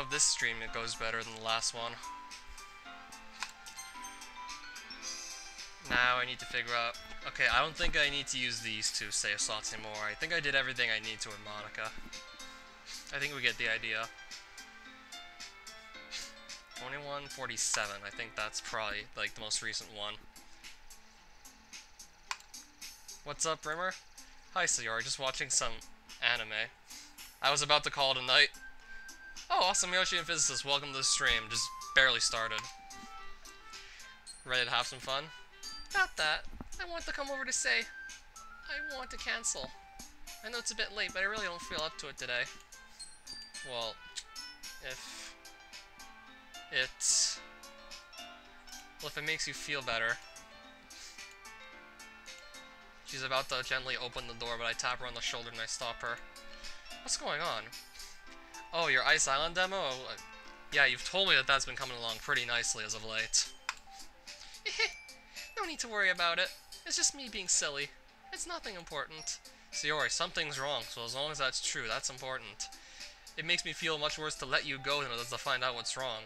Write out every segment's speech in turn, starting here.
hope this stream it goes better than the last one. Now I need to figure out... Okay, I don't think I need to use these two save slots anymore. I think I did everything I need to with Monica. I think we get the idea. 2147, I think that's probably, like, the most recent one. What's up, Rimmer? Hi, Sayori, just watching some anime. I was about to call it a night. Oh, awesome, Yoshi and Physicist, welcome to the stream. Just barely started. Ready to have some fun? About that, I want to come over to say, I want to cancel. I know it's a bit late, but I really don't feel up to it today. Well, if it makes you feel better. She's about to gently open the door, but I tap her on the shoulder and I stop her. What's going on? Oh, your Ice Island demo? Oh, yeah, you've told me that that's been coming along pretty nicely as of late. No need to worry about it. It's just me being silly. It's nothing important. Sayori, something's wrong, so as long as that's true, that's important. It makes me feel much worse to let you go than it does to find out what's wrong.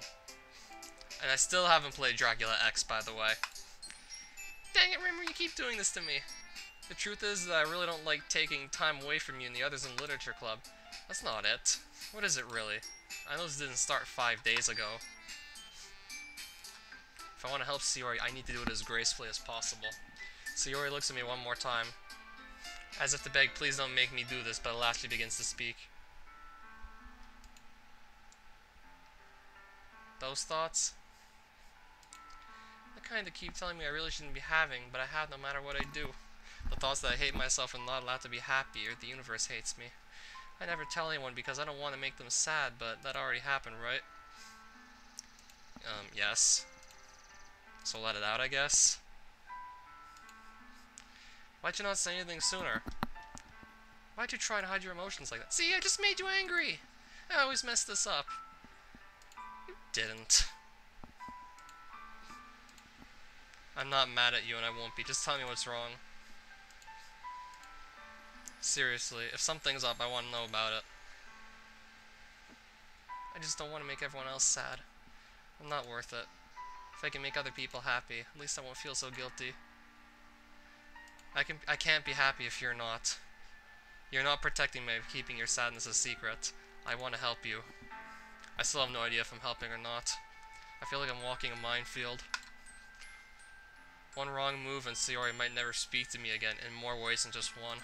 And I still haven't played Dracula X, by the way. Dang it, Rimmer, you keep doing this to me. The truth is that I really don't like taking time away from you and the others in Literature Club. That's not it. What is it, really? I know this didn't start 5 days ago. If I want to help Sayori, I need to do it as gracefully as possible. Sayori looks at me one more time, as if to beg, please don't make me do this, but lastly begins to speak. Those thoughts? The kind that keep telling me I really shouldn't be having, but I have no matter what I do. The thoughts that I hate myself and not allowed to be happy, or the universe hates me. I never tell anyone because I don't want to make them sad, but that already happened, right? Yes. So let it out, I guess. Why'd you not say anything sooner? Why'd you try and hide your emotions like that? See, I just made you angry! I always mess this up. You didn't. I'm not mad at you and I won't be. Just tell me what's wrong. Seriously, if something's up, I want to know about it. I just don't want to make everyone else sad. I'm not worth it. If I can make other people happy, at least I won't feel so guilty. I can't be happy if you're not. You're not protecting me by keeping your sadness a secret. I want to help you. I still have no idea if I'm helping or not. I feel like I'm walking a minefield. One wrong move and Sayori might never speak to me again in more ways than just one.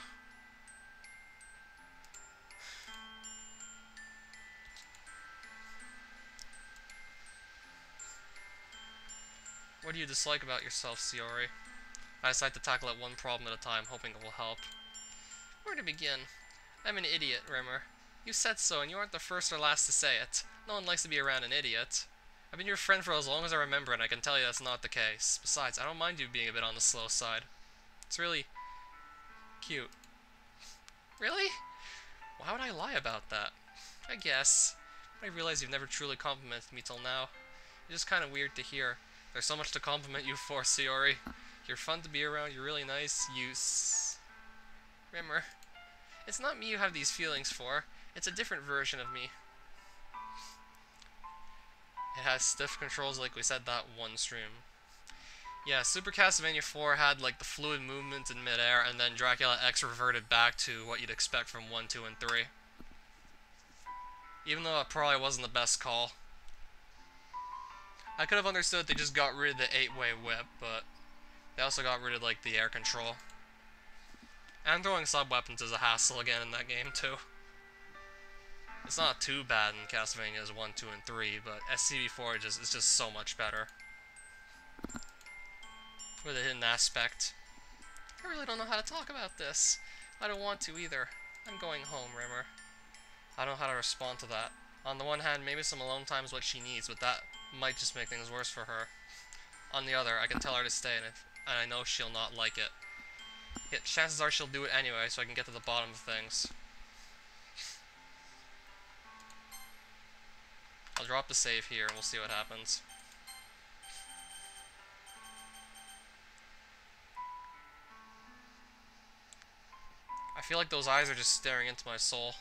What do you dislike about yourself, Sayori? I decide to tackle it one problem at a time, hoping it will help. Where to begin? I'm an idiot, Rimmer. You said so, and you aren't the first or last to say it. No one likes to be around an idiot. I've been your friend for as long as I remember, and I can tell you that's not the case. Besides, I don't mind you being a bit on the slow side. It's really cute. Really? Why would I lie about that? I guess. I realize you've never truly complimented me till now. It's just kind of weird to hear. There's so much to compliment you for, Sayori. You're fun to be around, you're really nice, Rimmer. It's not me you have these feelings for. It's a different version of me. It has stiff controls like we said that one stream. Yeah, Super Castlevania 4 had like the fluid movement in midair, and then Dracula X reverted back to what you'd expect from 1, 2, and 3. Even though it probably wasn't the best call. I could have understood they just got rid of the 8-way whip, but they also got rid of like the air control. And throwing sub-weapons is a hassle again in that game too. It's not too bad in Castlevanias 1, 2, and 3, but SCV4 is just so much better. With a hidden aspect. I really don't know how to talk about this. I don't want to either. I'm going home, Rimmer. I don't know how to respond to that. On the one hand, maybe some alone time is what she needs, but that might just make things worse for her. On the other, I can tell her to stay, and I know she'll not like it. Yet chances are she'll do it anyway, so I can get to the bottom of things. I'll drop the save here, and we'll see what happens. I feel like those eyes are just staring into my soul.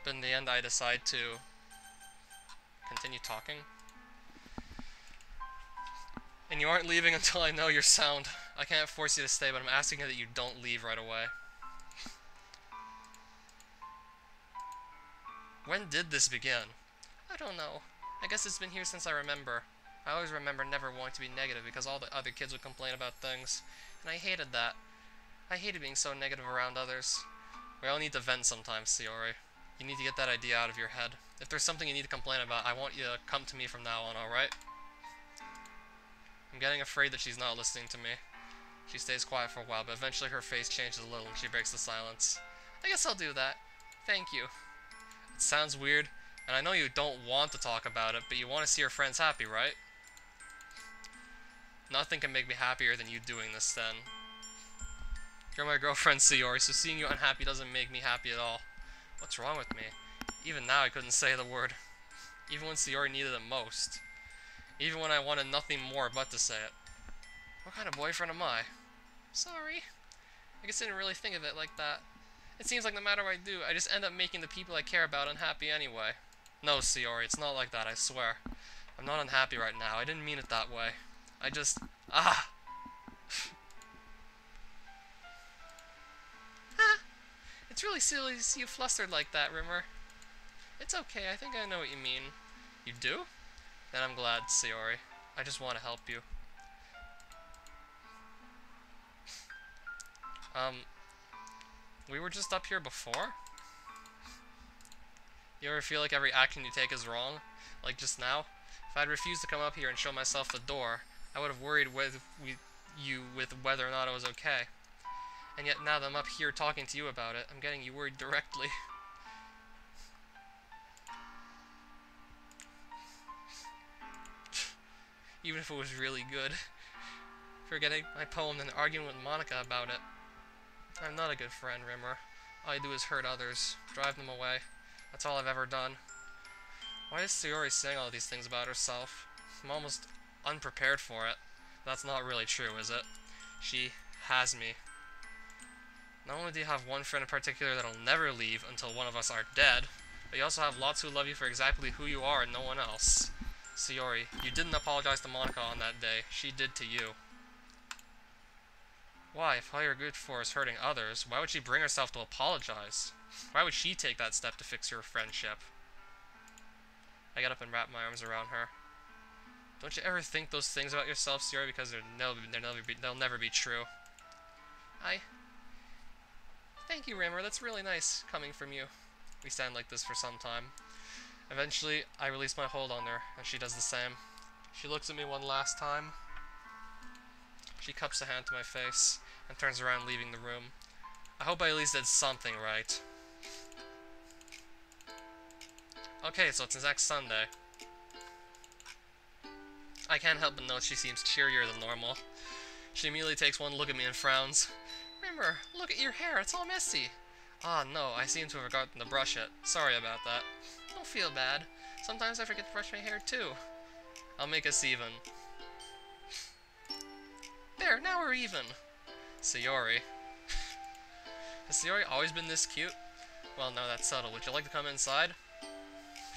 But in the end, I decide to continue talking. And you aren't leaving until I know you're sound. I can't force you to stay, but I'm asking that you don't leave right away. When did this begin? I don't know. I guess it's been here since I remember. I always remember never wanting to be negative because all the other kids would complain about things. And I hated that. I hated being so negative around others. We all need to vent sometimes, Sayori. You need to get that idea out of your head. If there's something you need to complain about, I want you to come to me from now on, alright? I'm getting afraid that she's not listening to me. She stays quiet for a while, but eventually her face changes a little and she breaks the silence. I guess I'll do that. Thank you. It sounds weird, and I know you don't want to talk about it, but you want to see your friends happy, right? Nothing can make me happier than you doing this, then. You're my girlfriend, Sayori, so seeing you unhappy doesn't make me happy at all. What's wrong with me? Even now I couldn't say the word. Even when Sayori needed it most. Even when I wanted nothing more but to say it. What kind of boyfriend am I? Sorry. I guess I didn't really think of it like that. It seems like no matter what I do, I just end up making the people I care about unhappy anyway. No, Sayori, it's not like that, I swear. I'm not unhappy right now. I didn't mean it that way. I just... Ah! It's really silly to see you flustered like that, Rimmer. It's okay, I think I know what you mean. You do? Then I'm glad, Sayori. I just want to help you. We were just up here before? You ever feel like every action you take is wrong? Like just now? If I'd refused to come up here and show myself the door, I would have worried with whether or not it was okay. And yet now that I'm up here talking to you about it, I'm getting you worried directly. Even if it was really good. Forgetting my poem and arguing with Monica about it. I'm not a good friend, Rimmer. All I do is hurt others, drive them away. That's all I've ever done. Why is Sayori saying all these things about herself? I'm almost unprepared for it. That's not really true, is it? She has me. Not only do you have one friend in particular that'll never leave until one of us are dead, but you also have lots who love you for exactly who you are and no one else. Sayori, you didn't apologize to Monica on that day. She did to you. Why, if all you're good for is hurting others, why would she bring herself to apologize? Why would she take that step to fix your friendship? I get up and wrap my arms around her. Don't you ever think those things about yourself, Sayori, because they'll never be true. Thank you, Rimmer. That's really nice coming from you. We stand like this for some time. Eventually, I release my hold on her, and she does the same. She looks at me one last time. She cups a hand to my face, and turns around, leaving the room. I hope I at least did something right. Okay, so it's next Sunday. I can't help but note she seems cheerier than normal. She immediately takes one look at me and frowns. Rimmer, look at your hair, it's all messy. Ah, no, I seem to have forgotten to brush it. Sorry about that. Don't feel bad. Sometimes I forget to brush my hair too. I'll make us even. There, now we're even. Sayori. Has Sayori always been this cute? Well, no, that's subtle. Would you like to come inside?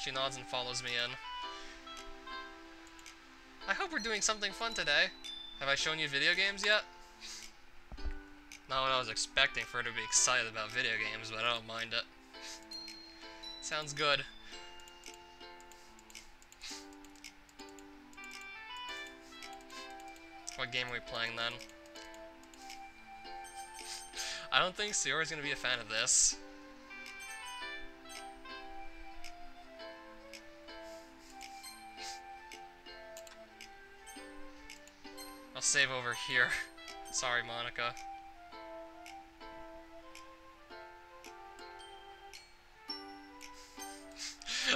She nods and follows me in. I hope we're doing something fun today. Have I shown you video games yet? Not what I was expecting for her to be excited about video games, but I don't mind it. Sounds good. What game are we playing then? I don't think Sayori's gonna be a fan of this. I'll save over here. Sorry, Monica.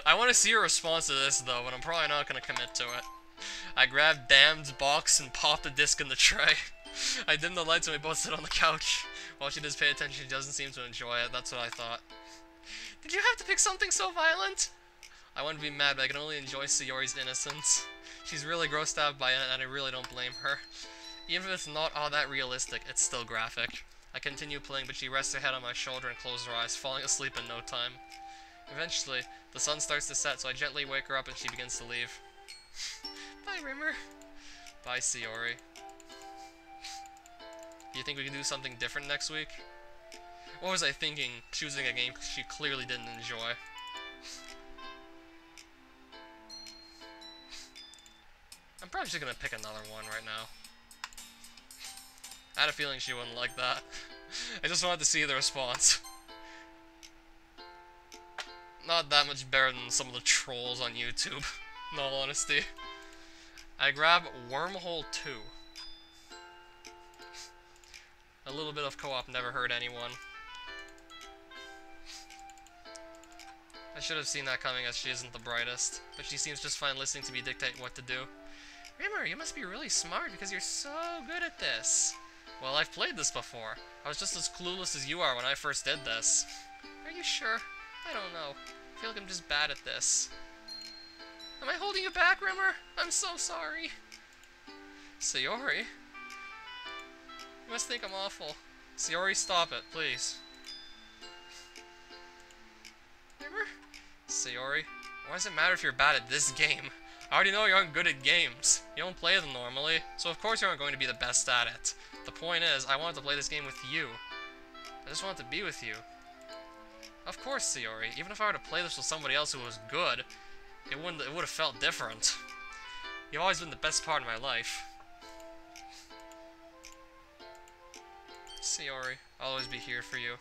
I want to see your response to this, though, but I'm probably not going to commit to it. I grabbed Damned's box and popped the disc in the tray. I dimmed the lights and we both sit on the couch. While she does pay attention, she doesn't seem to enjoy it. That's what I thought. Did you have to pick something so violent? I want to be mad, but I can only enjoy Sayori's innocence. She's really grossed out by it, and I really don't blame her. Even if it's not all that realistic, it's still graphic. I continue playing, but she rests her head on my shoulder and closes her eyes, falling asleep in no time. Eventually, the sun starts to set, so I gently wake her up and she begins to leave. Bye, Rimmer. Bye, Sayori. Do you think we can do something different next week? What was I thinking, choosing a game she clearly didn't enjoy? I'm probably just gonna pick another one right now. I had a feeling she wouldn't like that. I just wanted to see the response. Not that much better than some of the trolls on YouTube, in all honesty. I grab Wormhole 2. A little bit of co-op never hurt anyone. I should have seen that coming as she isn't the brightest, but she seems just fine listening to me dictate what to do. Rimmer, you must be really smart because you're so good at this. Well, I've played this before. I was just as clueless as you are when I first did this. Are you sure? I don't know. I feel like I'm just bad at this. Am I holding you back, Rimmer? I'm so sorry. Sayori? You must think I'm awful. Sayori, stop it, please. Rimmer? Sayori, why does it matter if you're bad at this game? I already know you aren't good at games. You don't play them normally, so of course you aren't going to be the best at it. The point is, I wanted to play this game with you. I just wanted to be with you. Of course, Sayori. Even if I were to play this with somebody else who was good, it would have felt different. You've always been the best part of my life. Sayori, I'll always be here for you.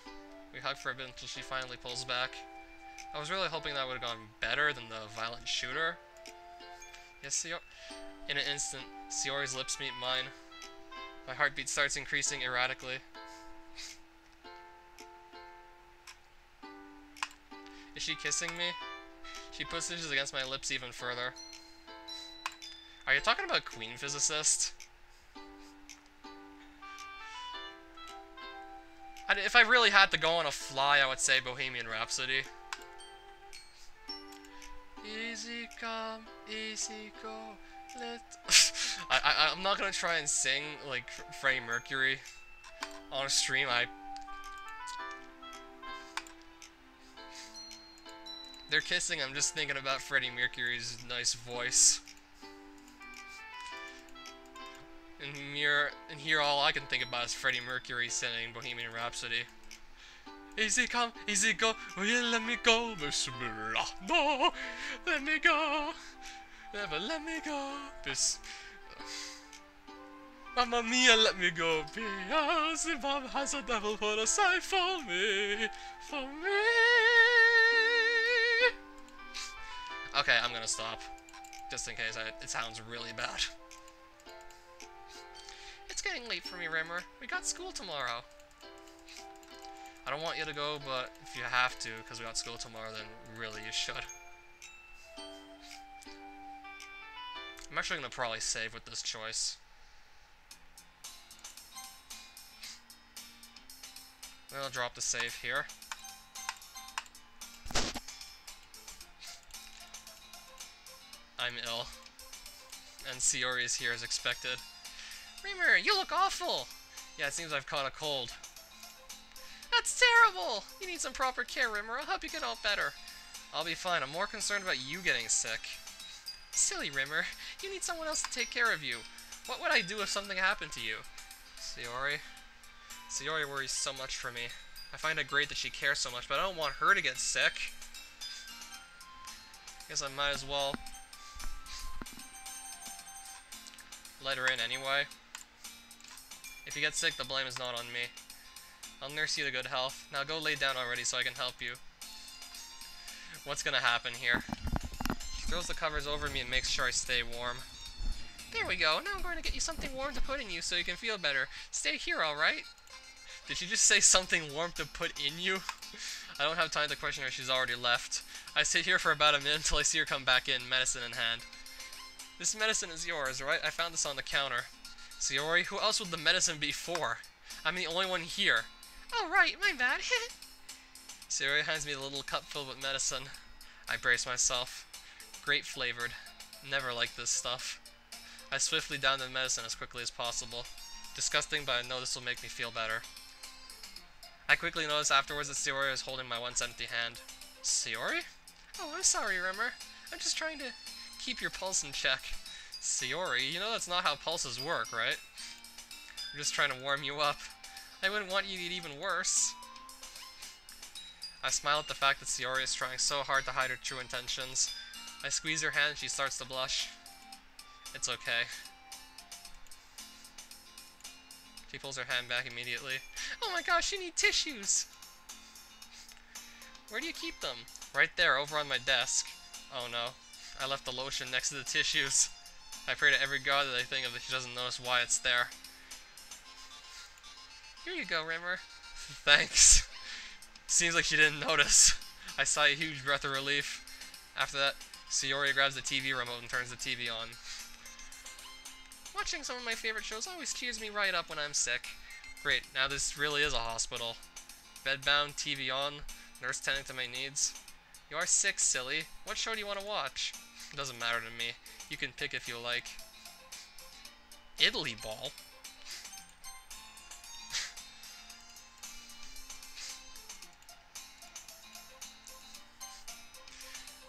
We hug for a bit until she finally pulls back. I was really hoping that would have gone better than the violent shooter. Yes, Sayori. In an instant, Sayori's lips meet mine. My heartbeat starts increasing erratically. Is she kissing me? She pushes against my lips even further. Are you talking about Queen Physicist? If I really had to go on a fly, I would say Bohemian Rhapsody. Easy come, easy go, I'm not gonna try and sing like Freddie Mercury on a stream. They're kissing, I'm just thinking about Freddie Mercury's nice voice. And here all I can think about is Freddie Mercury singing Bohemian Rhapsody. Easy come, easy go, will you let me go? Bismillah, no, let me go, never let me go. Mamma mia, let me go, because the Bob has a devil put aside for me, for me. Okay, I'm gonna stop, just in case it sounds really bad. It's getting late for me, Rimmer. We got school tomorrow. I don't want you to go, but if you have to, because we got school tomorrow, then really you should. I'm actually going to probably save with this choice. Then I'll drop the save here. I'm ill. And Sayori is here as expected. Rimmer, you look awful! Yeah, it seems I've caught a cold. That's terrible! You need some proper care, Rimmer. I'll help you get all better. I'll be fine. I'm more concerned about you getting sick. Silly Rimmer. You need someone else to take care of you. What would I do if something happened to you? Sayori? Sayori worries so much for me. I find it great that she cares so much, but I don't want her to get sick. Guess I might as well let her in anyway. If you get sick, the blame is not on me. I'll nurse you to good health. Now go lay down already so I can help you. What's gonna happen here? She throws the covers over me and makes sure I stay warm. There we go. Now I'm going to get you something warm to put in you so you can feel better. Stay here, alright? Did she just say something warm to put in you? I don't have time to question her. She's already left. I sit here for about a minute until I see her come back in, medicine in hand. This medicine is yours, right? I found this on the counter. Sayori, who else would the medicine be for? I'm the only one here. Oh, right, my bad. Sayori hands me the little cup filled with medicine. I brace myself. Grape flavored. Never liked this stuff. I swiftly down the medicine as quickly as possible. Disgusting, but I know this will make me feel better. I quickly notice afterwards that Sayori is holding my once empty hand. Sayori? Oh, I'm sorry, Rimmer. I'm just trying to keep your pulse in check. Sayori, you know that's not how pulses work, right? I'm just trying to warm you up. I wouldn't want you to get even worse. I smile at the fact that Sayori is trying so hard to hide her true intentions. I squeeze her hand and she starts to blush. It's okay. She pulls her hand back immediately. Oh my gosh, you need tissues! Where do you keep them? Right there, over on my desk. Oh no. I left the lotion next to the tissues. I pray to every god that I think of that she doesn't notice why it's there. Here you go, Rimmer. Thanks. Seems like she didn't notice. I sigh a huge breath of relief. After that, Sayori grabs the TV remote and turns the TV on. Watching some of my favorite shows always cheers me right up when I'm sick. Great, now this really is a hospital. Bedbound, TV on, nurse tending to my needs. You are sick, silly. What show do you want to watch? It doesn't matter to me. You can pick if you like. Italy Ball?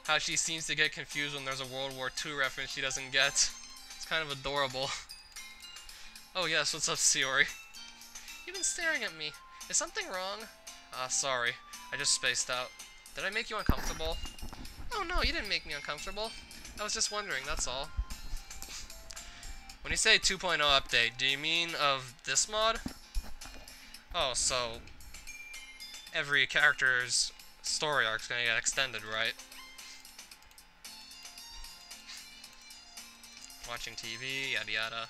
How she seems to get confused when there's a World War II reference she doesn't get. It's kind of adorable. Oh yes, what's up, Sayori? You've been staring at me. Is something wrong? Sorry. I just spaced out. Did I make you uncomfortable? Oh no, you didn't make me uncomfortable. I was just wondering, that's all. When you say 2.0 update, do you mean of this mod? Oh, so every character's story arc's gonna get extended, right? Watching TV, yada yada.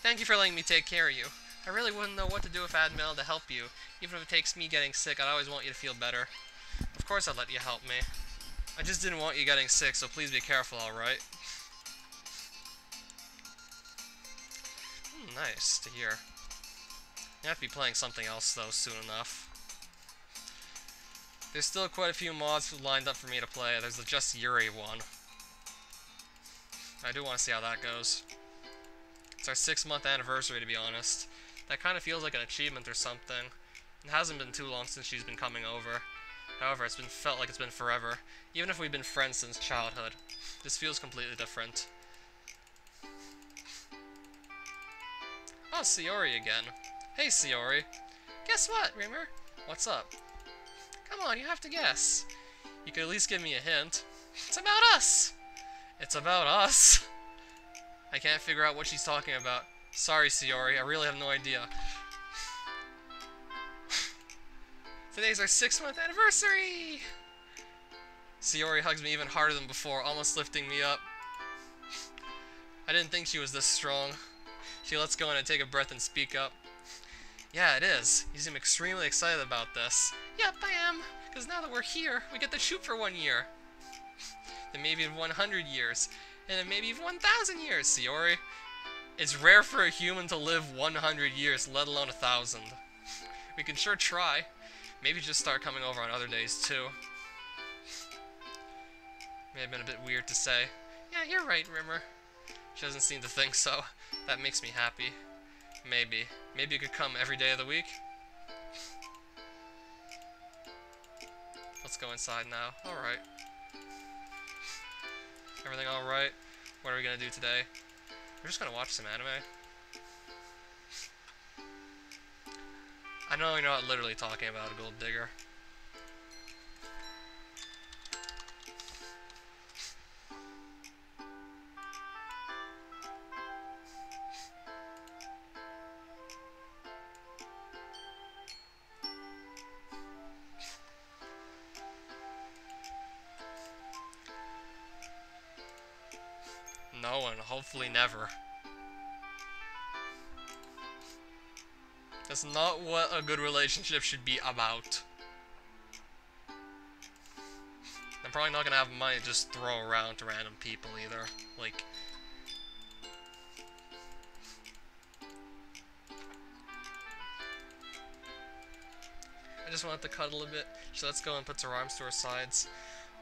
Thank you for letting me take care of you. I really wouldn't know what to do if I hadn't been able to help you. Even if it takes me getting sick, I'd always want you to feel better. Of course I'd let you help me. I just didn't want you getting sick, so please be careful, alright? Nice to hear. You have to be playing something else, though, soon enough. There's still quite a few mods lined up for me to play. There's the Just Yuri one. I do want to see how that goes. It's our 6-month anniversary, to be honest. That kind of feels like an achievement or something. It hasn't been too long since she's been coming over. However, it's been felt like it's been forever. Even if we've been friends since childhood. This feels completely different. Oh, Sayori again. Hey, Sayori. Guess what, Rimmer? What's up? Come on, you have to guess. You could at least give me a hint. It's about us! It's about us? I can't figure out what she's talking about. Sorry, Sayori, I really have no idea. Today's our 6-month anniversary! Sayori hugs me even harder than before, almost lifting me up. I didn't think she was this strong. She lets go and I take a breath and speak up. Yeah, it is. You seem extremely excited about this. Yep, I am. Because now that we're here, we get to shoot for 1 year. Then maybe 100 years. And then maybe even 1,000 years, Sayori. It's rare for a human to live 100 years, let alone 1,000. We can sure try. Maybe just start coming over on other days, too. May have been a bit weird to say. Yeah, you're right, Rimmer. She doesn't seem to think so. That makes me happy. Maybe. Maybe you could come every day of the week? Let's go inside now. Alright. Everything alright? What are we gonna do today? We're just gonna watch some anime. I know you're not literally talking about a gold digger. No, and hopefully never. That's not what a good relationship should be about. I'm probably not gonna have money to just throw around to random people either. Like... I just wanted to cuddle a bit. She lets go and puts her arms to her sides.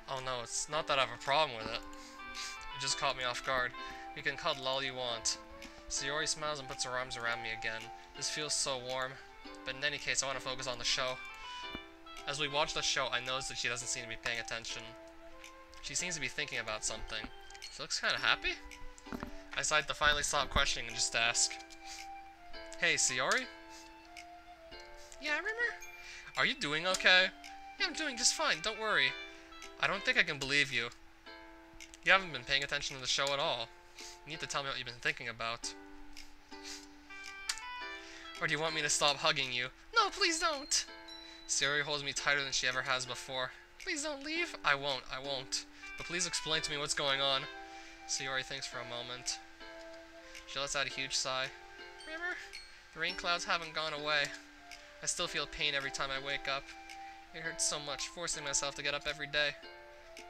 Oh no, it's not that I have a problem with it. It just caught me off guard. We can cuddle all you want. Sayori smiles and puts her arms around me again. This feels so warm. But in any case, I want to focus on the show. As we watch the show, I notice that she doesn't seem to be paying attention. She seems to be thinking about something. She looks kind of happy. I decide to finally stop questioning and just ask, "Hey, Sayori?" "Yeah, Rimmer? Are you doing okay?" "Yeah, I'm doing just fine, don't worry." "I don't think I can believe you. You haven't been paying attention to the show at all. You need to tell me what you've been thinking about." "Or do you want me to stop hugging you?" "No, please don't." Sayori holds me tighter than she ever has before. "Please don't leave." I won't. But please explain to me what's going on." Sayori thinks for a moment. She lets out a huge sigh. "Rimmer, the rain clouds haven't gone away. I still feel pain every time I wake up. It hurts so much, forcing myself to get up every day."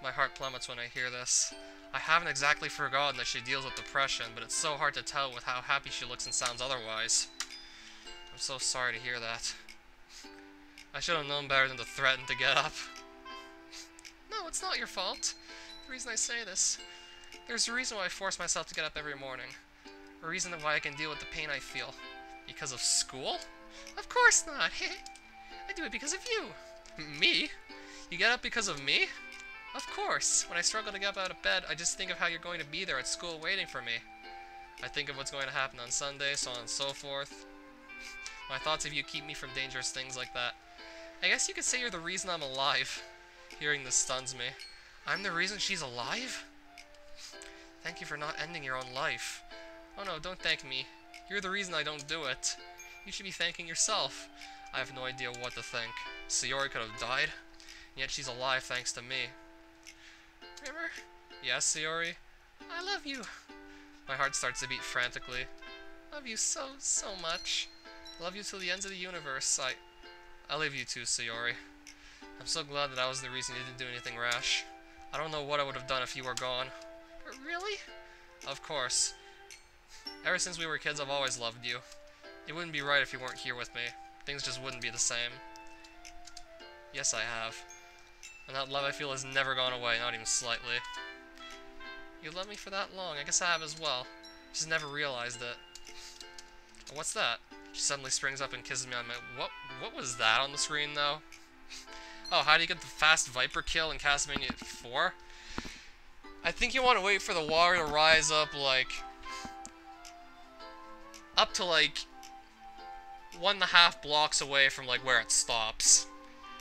My heart plummets when I hear this. I haven't exactly forgotten that she deals with depression, but it's so hard to tell with how happy she looks and sounds otherwise. I'm so sorry to hear that. I should have known better than to threaten to get up. "No, it's not your fault. The reason I say this, there's a reason why I force myself to get up every morning. A reason why I can deal with the pain I feel. Because of school?" "Of course not. I do it because of you." "Me? You get up because of me?" "Of course. When I struggle to get up out of bed, I just think of how you're going to be there at school waiting for me. I think of what's going to happen on Sunday, so on and so forth. My thoughts of you keep me from dangerous things like that. I guess you could say you're the reason I'm alive." Hearing this stuns me. I'm the reason she's alive? Thank you for not ending your own life. Oh no, don't thank me. You're the reason I don't do it. You should be thanking yourself. I have no idea what to think. Sayori could have died, and yet she's alive thanks to me. Rimmer? Yes, Sayori? I love you. My heart starts to beat frantically. Love you so much. Love you till the ends of the universe. I love you too, Sayori. I'm so glad that I was the reason you didn't do anything rash. I don't know what I would have done if you were gone. Really? Of course. Ever since we were kids, I've always loved you. It wouldn't be right if you weren't here with me. Things just wouldn't be the same. Yes, I have. And that love I feel has never gone away, not even slightly. You loved me for that long. I guess I have as well. Just never realized it. What's that? She suddenly springs up and kisses me on my... What was that on the screen, though? Oh, how do you get the fast Viper kill in Castlevania 4? I think you want to wait for the water to rise up, like... up to, like... 1.5 blocks away from, like, where it stops.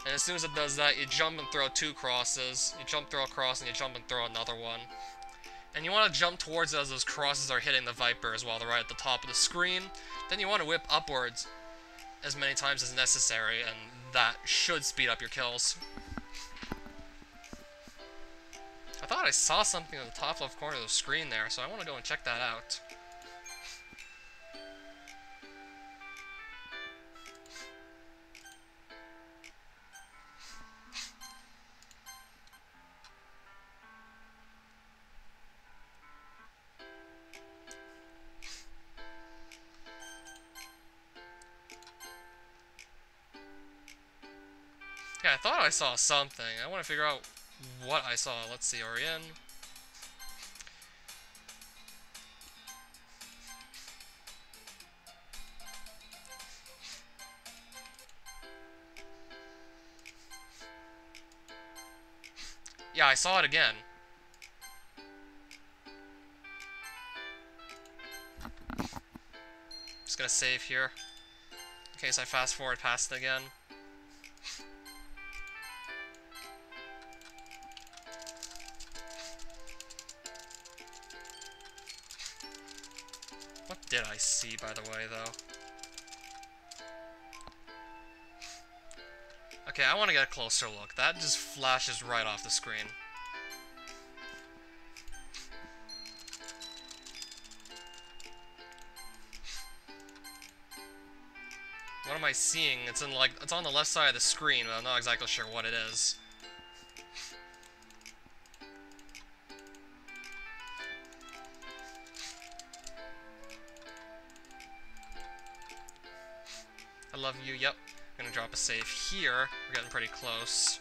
And as soon as it does that, you jump and throw 2 crosses. You jump, throw a cross, and you jump and throw another one. And you want to jump towards it as those crosses are hitting the Vipers while they're right at the top of the screen. Then you want to whip upwards as many times as necessary, and that should speed up your kills. I thought I saw something in the top left corner of the screen there, so I want to go and check that out. Yeah, I thought I saw something. I want to figure out what I saw. Let's see, are we in? Yeah, I saw it again. Just gonna save here, in case I fast forward past it again. What did I see, by the way, though? Okay, I want to get a closer look. That just flashes right off the screen. What am I seeing? It's in, like, it's on the left side of the screen, but I'm not exactly sure what it is. I love you, yep. I'm gonna drop a save here. We're getting pretty close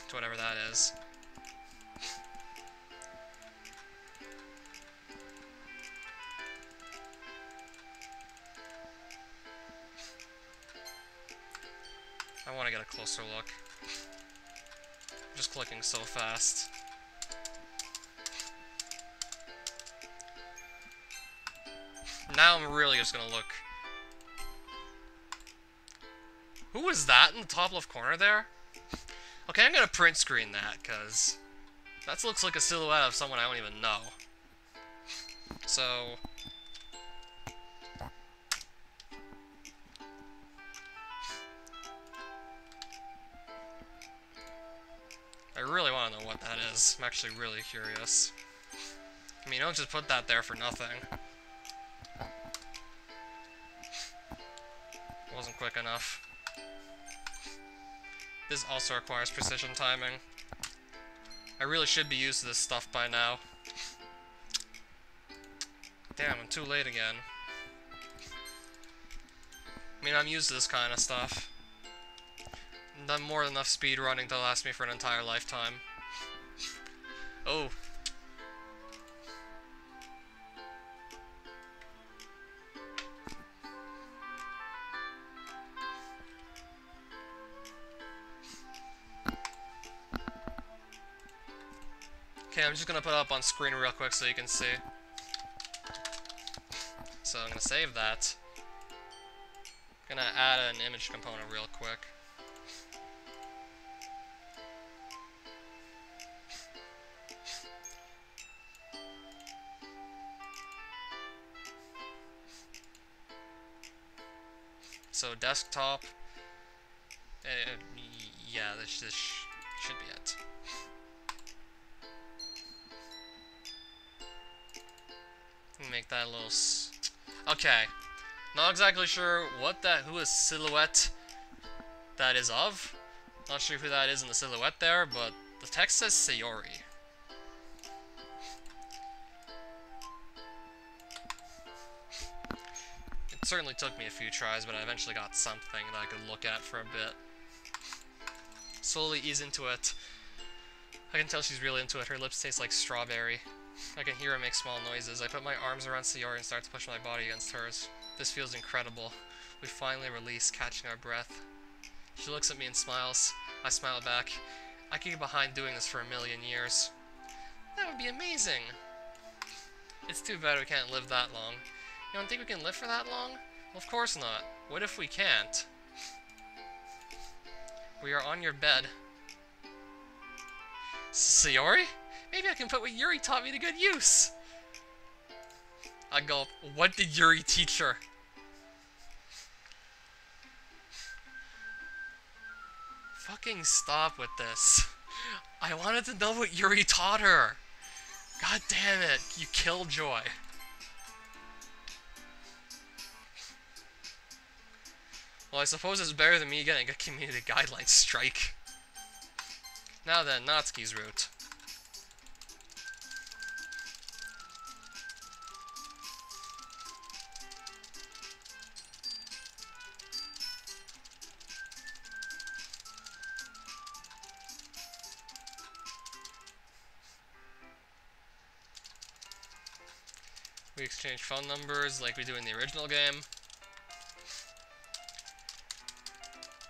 to whatever that is. I I want to get a closer look. I'm just clicking so fast. Now I'm really just gonna look. Who was that in the top left corner there? Okay, I'm gonna print screen that, because that looks like a silhouette of someone I don't even know. So... I really want to know what that is. I'm actually really curious. I mean, don't just put that there for nothing. Wasn't quick enough. This also requires precision timing. I really should be used to this stuff by now. Damn, I'm too late again. I mean, I'm used to this kind of stuff. I've done more than enough speed running to last me for an entire lifetime. Oh. Okay, I'm just gonna put it up on screen real quick so you can see. So I'm gonna save that. Gonna add an image component real quick. So desktop, yeah, this should be it. Make that a little. Okay, not exactly sure who is silhouette that is of. Not sure who that is in the silhouette there, but the text says Sayori. It certainly took me a few tries, but I eventually got something that I could look at for a bit. Slowly ease into it. I can tell she's really into it. Her lips taste like strawberry. I can hear her make small noises. I put my arms around Sayori and start to push my body against hers. This feels incredible. We finally release, catching our breath. She looks at me and smiles. I smile back. I could get behind doing this for a million years. That would be amazing! It's too bad we can't live that long. You don't think we can live for that long? Well, of course not. What if we can't? We are on your bed. Sayori? Maybe I can put what Yuri taught me to good use! I gulp. What did Yuri teach her? Fucking stop with this. I wanted to know what Yuri taught her! God damn it, you killjoy. Well, I suppose it's better than me getting a community guidelines strike. Now then, Natsuki's route. We exchange phone numbers like we do in the original game.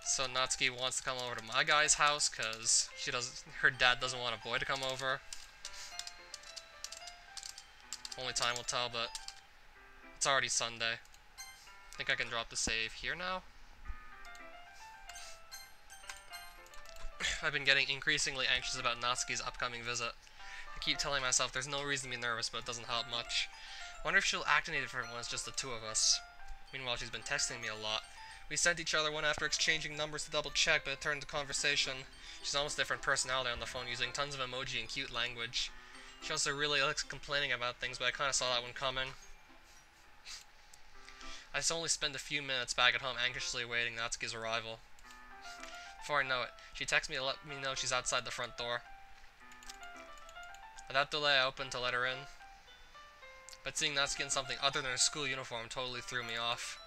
So Natsuki wants to come over to my guy's house because her dad doesn't want a boy to come over. Only time will tell, but it's already Sunday. I think I can drop the save here now. I've been getting increasingly anxious about Natsuki's upcoming visit. I keep telling myself there's no reason to be nervous, but it doesn't help much. Wonder if she'll act any different when it's just the two of us. Meanwhile, she's been texting me a lot. We sent each other one after exchanging numbers to double check, but it turned to conversation. She's almost a different personality on the phone, using tons of emoji and cute language. She also really likes complaining about things, but I kinda saw that one coming. I only spent a few minutes back at home anxiously awaiting Natsuki's arrival. Before I know it, she texts me to let me know she's outside the front door. Without delay, I opened to let her in. But seeing Natsuki in something other than her school uniform totally threw me off.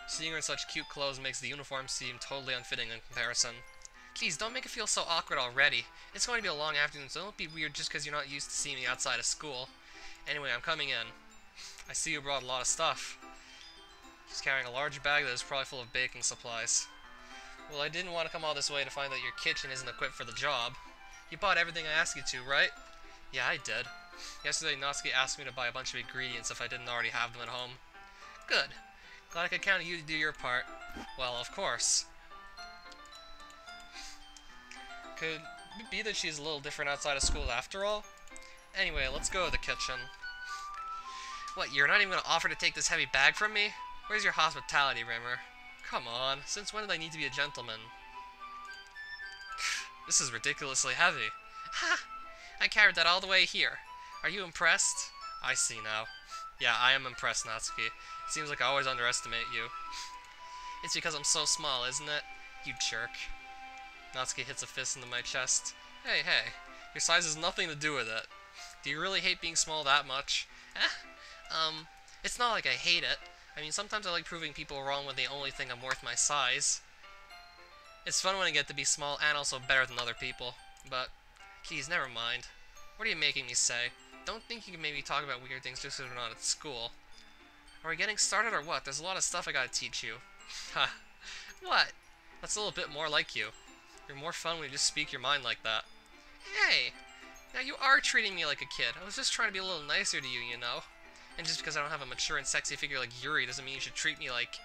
Seeing her in such cute clothes makes the uniform seem totally unfitting in comparison. Please, don't make it feel so awkward already. It's going to be a long afternoon, so don't be weird just because you're not used to seeing me outside of school. Anyway, I'm coming in. I see you brought a lot of stuff. She's carrying a large bag that is probably full of baking supplies. Well, I didn't want to come all this way to find that your kitchen isn't equipped for the job. You bought everything I asked you to, right? Yeah, I did. Yesterday, Natsuki asked me to buy a bunch of ingredients if I didn't already have them at home. Good. Glad I could count on you to do your part. Well, of course. Could it be that she's a little different outside of school after all? Anyway, let's go to the kitchen. What, you're not even going to offer to take this heavy bag from me? Where's your hospitality, Rimmer? Come on, since when did I need to be a gentleman? This is ridiculously heavy. Ha! I carried that all the way here. Are you impressed? I see now. Yeah, I am impressed, Natsuki. It seems like I always underestimate you. It's because I'm so small, isn't it? You jerk. Natsuki hits a fist into my chest. Hey, hey. Your size has nothing to do with it. Do you really hate being small that much? It's not like I hate it. I mean, sometimes I like proving people wrong when they only think I'm worth my size. It's fun when I get to be small and also better than other people. But, geez, never mind. What are you making me say? Don't think you can maybe talk about weird things just because we're not at school. Are we getting started or what? There's a lot of stuff I gotta teach you. Ha. What? That's a little bit more like you. You're more fun when you just speak your mind like that. Hey! Now you are treating me like a kid. I was just trying to be a little nicer to you, you know? And just because I don't have a mature and sexy figure like Yuri doesn't mean you should treat me like...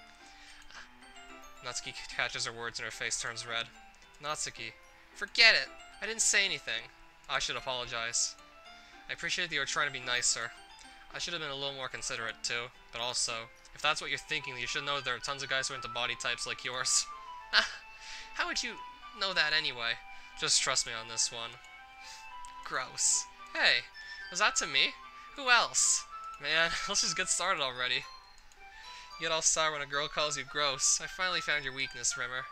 Natsuki catches her words and her face turns red. Natsuki, forget it! I didn't say anything. I should apologize. I appreciate that you were trying to be nicer. I should have been a little more considerate too. But also, if that's what you're thinking, you should know there are tons of guys who are into body types like yours. How would you know that anyway? Just trust me on this one. Gross. Hey, was that to me? Who else? Man, let's just get started already. You get all sour when a girl calls you gross. I finally found your weakness, Rimmer.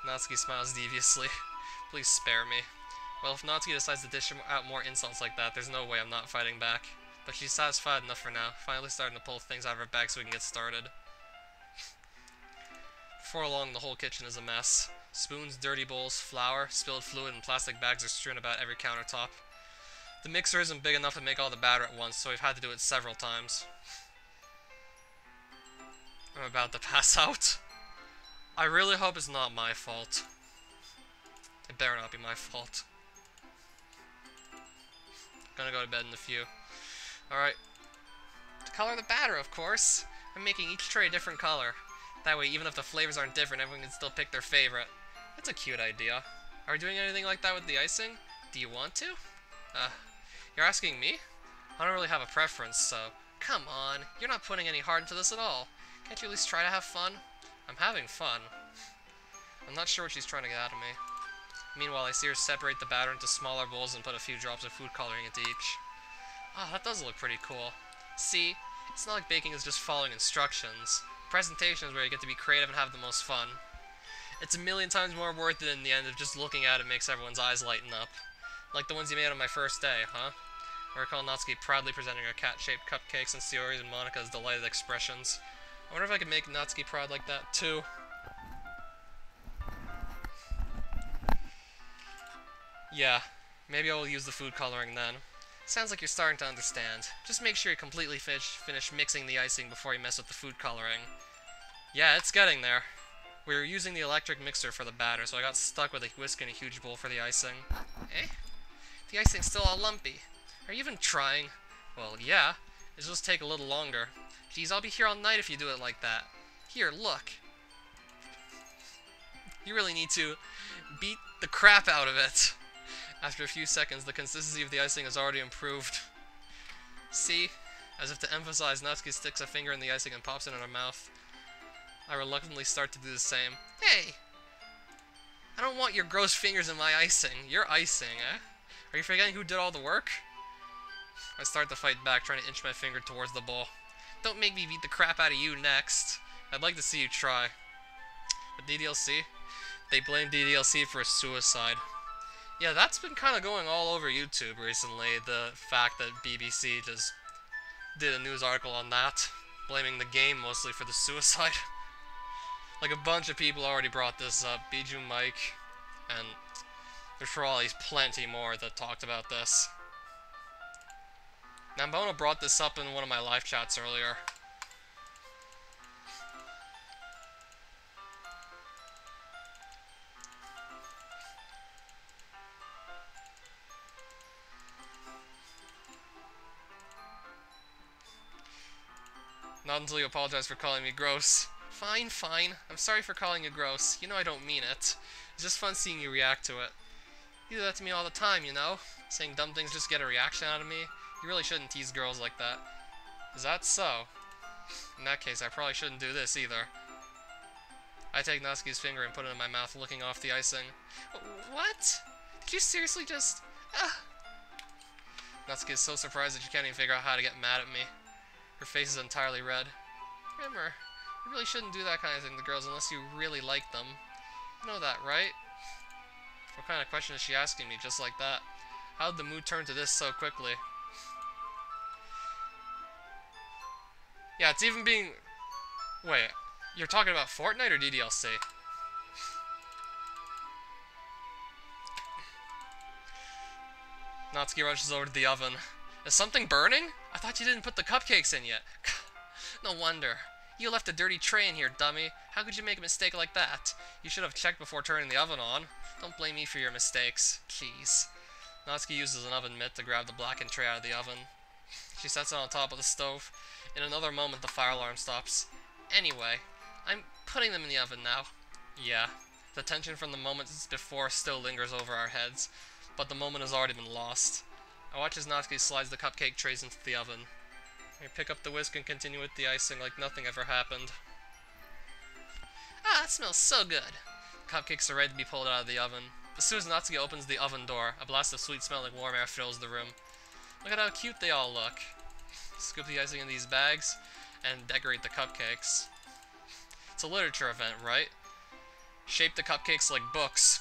Natsuki smiles deviously. Please spare me. Well, if Natsuki decides to dish out more insults like that, there's no way I'm not fighting back. But she's satisfied enough for now, finally starting to pull things out of her bag so we can get started. Before long, the whole kitchen is a mess. Spoons, dirty bowls, flour, spilled fluid, and plastic bags are strewn about every countertop. The mixer isn't big enough to make all the batter at once, so we've had to do it several times. I'm about to pass out. I really hope it's not my fault. It better not be my fault. Gonna go to bed in a few. Alright. To color the batter, of course. I'm making each tray a different color. That way, even if the flavors aren't different, everyone can still pick their favorite. That's a cute idea. Are we doing anything like that with the icing? Do you want to? You're asking me? I don't really have a preference, so... Come on, you're not putting any heart into this at all. Can't you at least try to have fun? I'm having fun. I'm not sure what she's trying to get out of me. Meanwhile, I see her separate the batter into smaller bowls and put a few drops of food coloring into each. Oh, that does look pretty cool. See, it's not like baking is just following instructions. Presentation is where you get to be creative and have the most fun. It's a million times more worth it in the end if just looking at it makes everyone's eyes lighten up. Like the ones you made on my first day, huh? I recall Natsuki proudly presenting her cat-shaped cupcakes and Sayori's and Monika's delighted expressions. I wonder if I could make Natsuki proud like that, too. Yeah, maybe I will use the food coloring then. Sounds like you're starting to understand. Just make sure you completely finish mixing the icing before you mess with the food coloring. Yeah, it's getting there. We were using the electric mixer for the batter, so I got stuck with a whisk and a huge bowl for the icing. Eh? The icing's still all lumpy. Are you even trying? Well, yeah. It'll just take a little longer. Geez, I'll be here all night if you do it like that. Here, look. You really need to beat the crap out of it. After a few seconds, the consistency of the icing has already improved. See? As if to emphasize, Natsuki sticks a finger in the icing and pops it in her mouth. I reluctantly start to do the same. Hey! I don't want your gross fingers in my icing. You're icing, eh? Are you forgetting who did all the work? I start to fight back, trying to inch my finger towards the bowl. Don't make me beat the crap out of you next. I'd like to see you try. But DDLC? They blame DDLC for a suicide. Yeah, that's been kind of going all over YouTube recently, the fact that BBC just did a news article on that, blaming the game mostly for the suicide. Like, a bunch of people already brought this up, Bijou Mike, and there's probably plenty more that talked about this. Nambono brought this up in one of my live chats earlier. Not until you apologize for calling me gross. Fine, fine. I'm sorry for calling you gross. You know I don't mean it. It's just fun seeing you react to it. You do that to me all the time, you know? Saying dumb things just to get a reaction out of me. You really shouldn't tease girls like that. Is that so? In that case, I probably shouldn't do this either. I take Natsuki's finger and put it in my mouth, licking off the icing. What? Did you seriously just... Natsuki is so surprised that she can't even figure out how to get mad at me. Her face is entirely red. Rimmer, you really shouldn't do that kind of thing to girls unless you really like them. You know that, right? What kind of question is she asking me just like that? How did the mood turn to this so quickly? Yeah, it's even being... Wait, you're talking about Fortnite or DDLC? Natsuki rushes over to the oven. Is something burning? I thought you didn't put the cupcakes in yet. No wonder. You left a dirty tray in here, dummy. How could you make a mistake like that? You should have checked before turning the oven on. Don't blame me for your mistakes. Jeez. Natsuki uses an oven mitt to grab the blackened tray out of the oven. She sets it on top of the stove. In another moment, the fire alarm stops. Anyway, I'm putting them in the oven now. Yeah, the tension from the moments before still lingers over our heads, but the moment has already been lost. I watch as Natsuki slides the cupcake trays into the oven. I pick up the whisk and continue with the icing like nothing ever happened. Ah, it smells so good. The cupcakes are ready to be pulled out of the oven. As soon as Natsuki opens the oven door, a blast of sweet-smelling warm air fills the room. Look at how cute they all look. Scoop the icing in these bags and decorate the cupcakes. It's a literature event, right? Shape the cupcakes like books.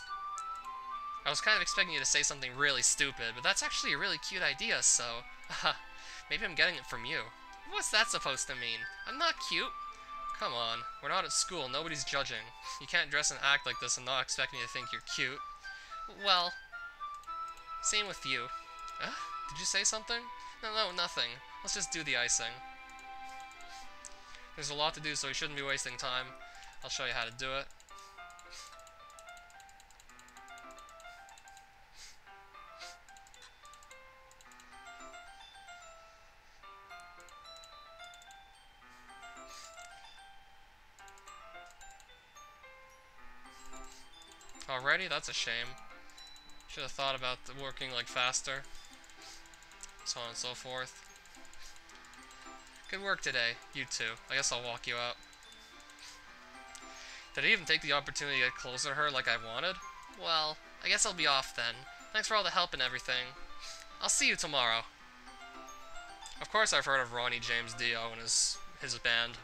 I was kind of expecting you to say something really stupid, but that's actually a really cute idea, so... maybe I'm getting it from you. What's that supposed to mean? I'm not cute. Come on, we're not at school, nobody's judging. You can't dress and act like this and not expect me to think you're cute. Well, same with you. Did you say something? No, nothing. Let's just do the icing. There's a lot to do, so we shouldn't be wasting time. I'll show you how to do it. Alrighty, that's a shame. Should have thought about working like faster. So on and so forth. Good work today, you two. I guess I'll walk you out. Did I even take the opportunity to get closer to her like I wanted? Well, I guess I'll be off then. Thanks for all the help and everything. I'll see you tomorrow. Of course I've heard of Ronnie James Dio and his band.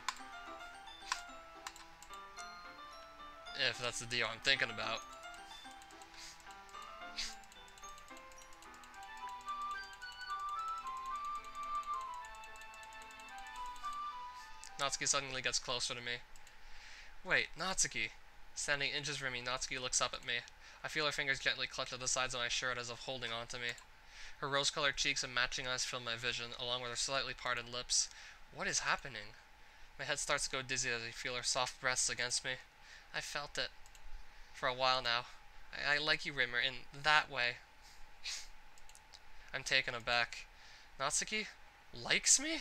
If that's the Dio I'm thinking about. Natsuki suddenly gets closer to me. Wait, Natsuki. Standing inches from me, Natsuki looks up at me. I feel her fingers gently clutch at the sides of my shirt as if holding on to me. Her rose-colored cheeks and matching eyes fill my vision, along with her slightly parted lips. What is happening? My head starts to go dizzy as I feel her soft breaths against me. I felt it. For a while now. I like you, Rimmer, in that way. I'm taken aback. Natsuki? Likes me?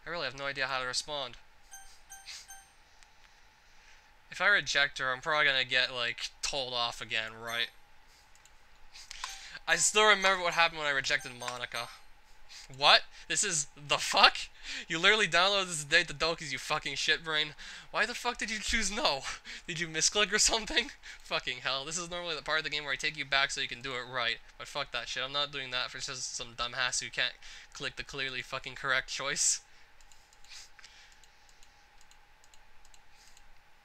I really have no idea how to respond. If I reject her, I'm probably gonna get, like, told off again, right? I still remember what happened when I rejected Monica. What? This is the fuck? You literally downloaded this to date the Dokis, you fucking shitbrain. Why the fuck did you choose no? Did you misclick or something? Fucking hell, this is normally the part of the game where I take you back so you can do it right. But fuck that shit, I'm not doing that for just some dumbass who can't click the clearly fucking correct choice.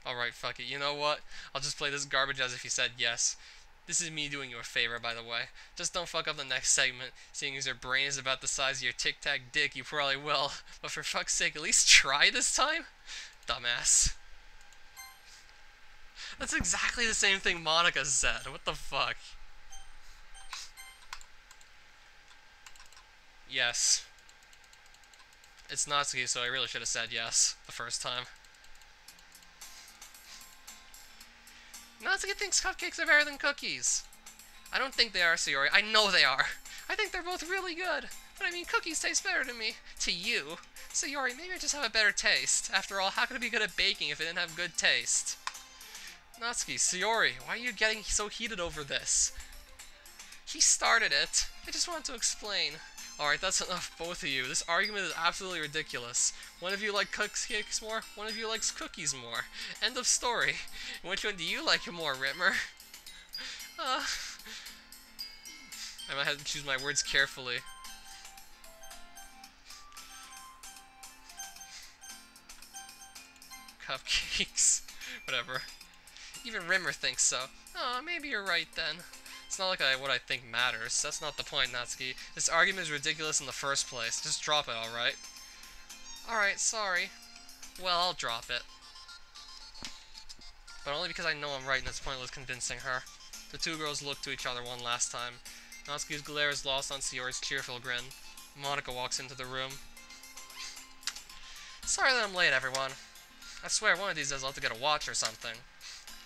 Alright, fuck it. You know what? I'll just play this garbage as if he said yes. This is me doing you a favor, by the way. Just don't fuck up the next segment. Seeing as your brain is about the size of your tic-tac dick, you probably will. But for fuck's sake, at least try this time? Dumbass. That's exactly the same thing Monica said. What the fuck? Yes. It's Natsuki, so I really should have said yes the first time. Natsuki thinks cupcakes are better than cookies. I don't think they are, Sayori. I know they are. I think they're both really good. But I mean, cookies taste better to me. To you. Sayori, maybe I just have a better taste. After all, how could it be good at baking if it didn't have good taste? Natsuki, Sayori, why are you getting so heated over this? He started it. I just want to explain. Alright, that's enough, both of you. This argument is absolutely ridiculous. One of you likes cupcakes more, one of you likes cookies more. End of story. Which one do you like more, Ritmer? I might have to choose my words carefully. Cupcakes. Whatever. Even Rimmer thinks so. Oh, maybe you're right then. It's not like what I think matters. That's not the point, Natsuki. This argument is ridiculous in the first place. Just drop it, alright? Alright, sorry. Well, I'll drop it. But only because I know I'm right and it's pointless convincing her. The two girls look to each other one last time. Natsuki's glare is lost on Sayori's cheerful grin. Monika walks into the room. Sorry that I'm late, everyone. I swear one of these days I'll have to get a watch or something.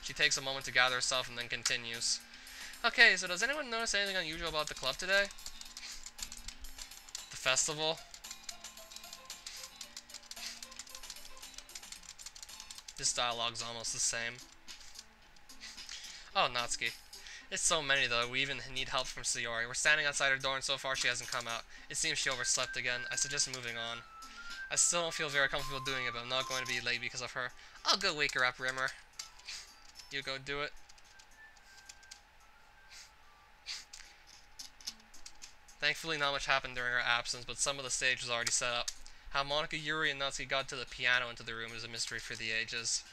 She takes a moment to gather herself and then continues. Okay, so does anyone notice anything unusual about the club today? The festival? This dialogue's almost the same. Oh, Natsuki. It's so many though, we even need help from Sayori. We're standing outside her door and so far she hasn't come out. It seems she overslept again. I suggest moving on. I still don't feel very comfortable doing it, but I'm not going to be late because of her. I'll go wake her up, Rimmer. You go do it. Thankfully not much happened during her absence, but some of the stage was already set up. How Monika, Yuri, and Natsuki got to the piano into the room is a mystery for the ages.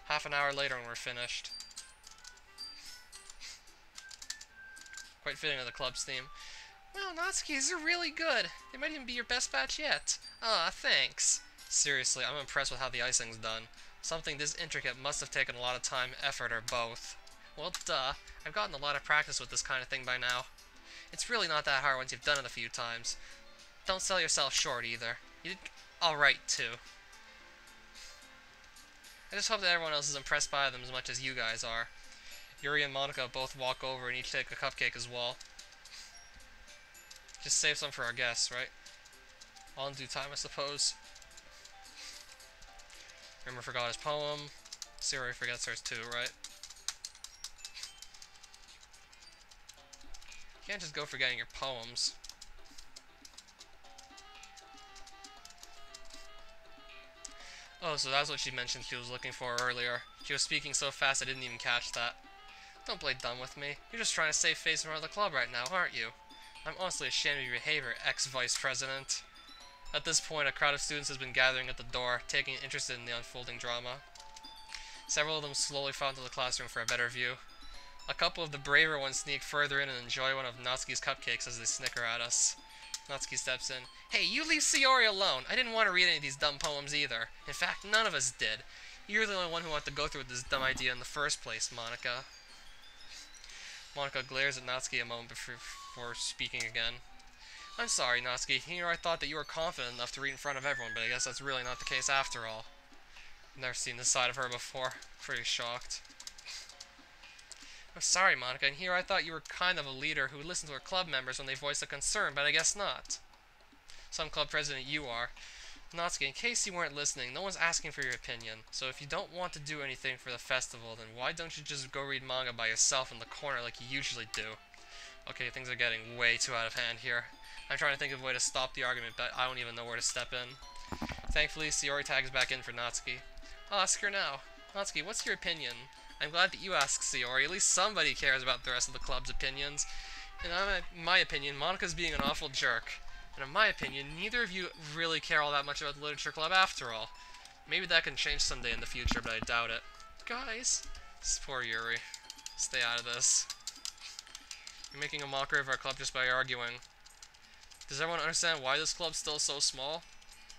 Half an hour later and we're finished. Quite fitting of the club's theme. Well, Natsuki, these are really good. They might even be your best batch yet. Ah, thanks. Seriously, I'm impressed with how the icing's done. Something this intricate must have taken a lot of time, effort, or both. Well, duh. I've gotten a lot of practice with this kind of thing by now. It's really not that hard once you've done it a few times. Don't sell yourself short, either. You did alright, too. I just hope that everyone else is impressed by them as much as you guys are. Yuri and Monika both walk over and each take a cupcake as well. Just save some for our guests, right? All in due time, I suppose. Rimmer forgot his poem. Sayori forgets hers too, right? You can't just go forgetting your poems. Oh, so that's what she mentioned she was looking for earlier. She was speaking so fast I didn't even catch that. Don't play dumb with me. You're just trying to save face in front of the club right now, aren't you? I'm honestly ashamed of your behavior, ex-vice president. At this point, a crowd of students has been gathering at the door, taking an interest in the unfolding drama. Several of them slowly file into the classroom for a better view. A couple of the braver ones sneak further in and enjoy one of Natsuki's cupcakes as they snicker at us. Natsuki steps in. Hey, you leave Sayori alone! I didn't want to read any of these dumb poems either. In fact, none of us did. You're the only one who wanted to go through with this dumb idea in the first place, Monika. Monika glares at Natsuki a moment before speaking again. I'm sorry, Natsuki. Here I thought that you were confident enough to read in front of everyone, but I guess that's really not the case after all. I've never seen this side of her before. Pretty shocked. I'm sorry, Monika, and here I thought you were kind of a leader who would listen to her club members when they voiced a concern, but I guess not. Some club president you are. Natsuki, in case you weren't listening, no one's asking for your opinion, so if you don't want to do anything for the festival, then why don't you just go read manga by yourself in the corner like you usually do? Okay, things are getting way too out of hand here. I'm trying to think of a way to stop the argument, but I don't even know where to step in. Thankfully, Sayori tags back in for Natsuki. I'll ask her now. Natsuki, what's your opinion? I'm glad that you asked, Sayori. At least somebody cares about the rest of the club's opinions. And in my opinion, Monika's being an awful jerk. And in my opinion, neither of you really care all that much about the literature club after all. Maybe that can change someday in the future, but I doubt it. Guys, this poor Yuri. Stay out of this. You're making a mockery of our club just by arguing. Does everyone understand why this club's still so small?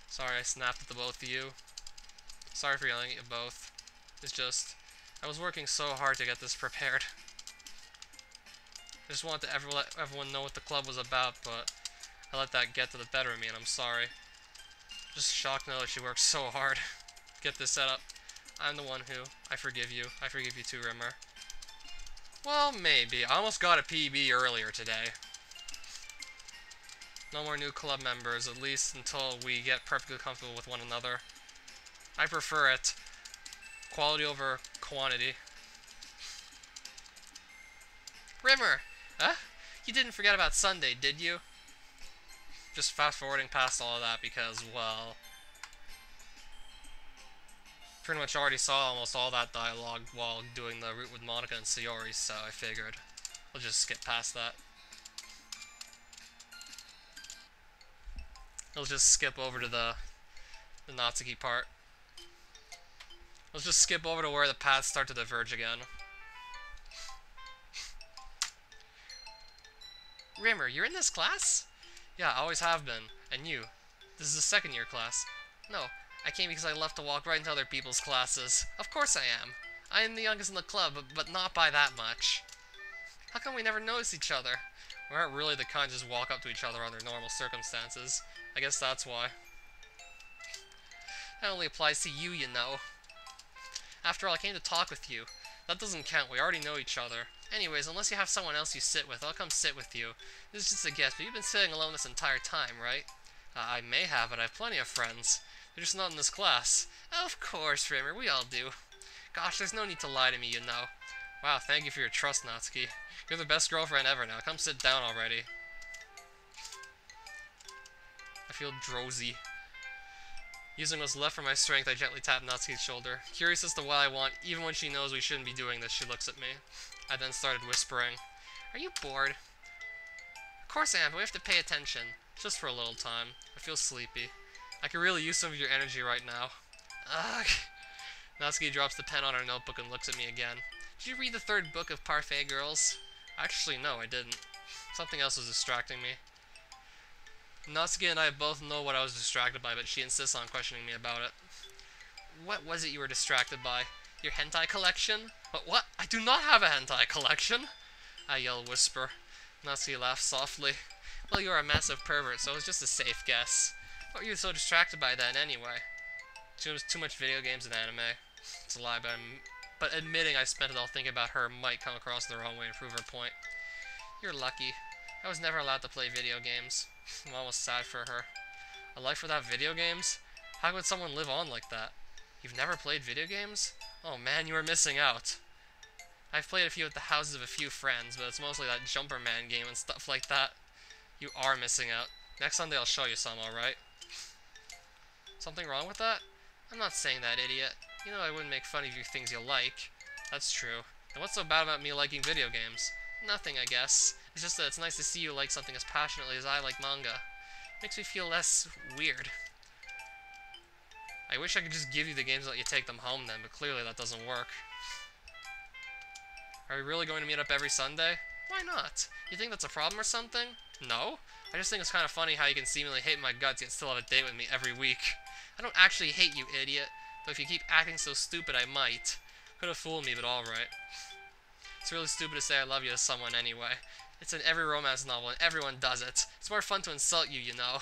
Sorry, I snapped at the both of you. Sorry for yelling at you both. It's just, I was working so hard to get this prepared. I just wanted to let everyone know what the club was about, but I let that get to the better of me, and I'm sorry. Just shocked to know that she worked so hard to get this set up. I'm the one who, I forgive you. I forgive you too, Rimmer. Well, maybe. I almost got a PB earlier today. No more new club members, at least until we get perfectly comfortable with one another. I prefer it. Quality over quantity. Rimmer! Huh? You didn't forget about Sunday, did you? Just fast-forwarding past all of that because, well... pretty much already saw almost all that dialogue while doing the route with Monica and Sayori, so I figured we'll just skip past that. Let's just skip over to the Natsuki part. Let's just skip over to where the paths start to diverge again. Rimmer, you're in this class? Yeah, I always have been. And you? This is a second-year class. No, I came because I left to walk right into other people's classes. Of course I am. I am the youngest in the club, but not by that much. How come we never notice each other? We aren't really the kind to just walk up to each other under normal circumstances. I guess that's why. That only applies to you, you know. After all, I came to talk with you. That doesn't count, we already know each other. Anyways, unless you have someone else you sit with, I'll come sit with you. This is just a guess, but you've been sitting alone this entire time, right? I may have, but I have plenty of friends. They're just not in this class. Of course, Rimmer, we all do. Gosh, there's no need to lie to me, you know. Wow, thank you for your trust, Natsuki. You're the best girlfriend ever now. Come sit down already. I feel drowsy. Using what's left for my strength, I gently tap Natsuki's shoulder. Curious as to what I want, even when she knows we shouldn't be doing this, she looks at me. I then started whispering. Are you bored? Of course I am, but we have to pay attention. Just for a little time. I feel sleepy. I could really use some of your energy right now. Ugh. Natsuki drops the pen on her notebook and looks at me again. Did you read the third book of Parfait Girls? Actually, no, I didn't. Something else was distracting me. Natsuki and I both know what I was distracted by, but she insists on questioning me about it. What was it you were distracted by? Your hentai collection? But what? I do not have a hentai collection! I yell, whisper. Natsuki laughs softly. Well, you are a massive pervert, so it was just a safe guess. What were you so distracted by then, anyway? Too much video games and anime. It's a lie, but admitting I spent it all thinking about her might come across the wrong way and prove her point. You're lucky. I was never allowed to play video games. I'm almost sad for her. A life without video games? How could someone live on like that? You've never played video games? Oh man, you are missing out. I've played a few at the houses of a few friends, but it's mostly that Jumper Man game and stuff like that. You are missing out. Next Sunday I'll show you some, alright? Something wrong with that? I'm not saying that, idiot. You know I wouldn't make fun of you things you like. That's true. And what's so bad about me liking video games? Nothing, I guess. It's just that it's nice to see you like something as passionately as I like manga. Makes me feel less weird. I wish I could just give you the games and let you take them home then, but clearly that doesn't work. Are we really going to meet up every Sunday? Why not? You think that's a problem or something? No? I just think it's kind of funny how you can seemingly hate my guts yet still have a date with me every week. I don't actually hate you, idiot. Though if you keep acting so stupid, I might. Could have fooled me, but alright. It's really stupid to say I love you to someone anyway. It's in every romance novel, and everyone does it. It's more fun to insult you, you know.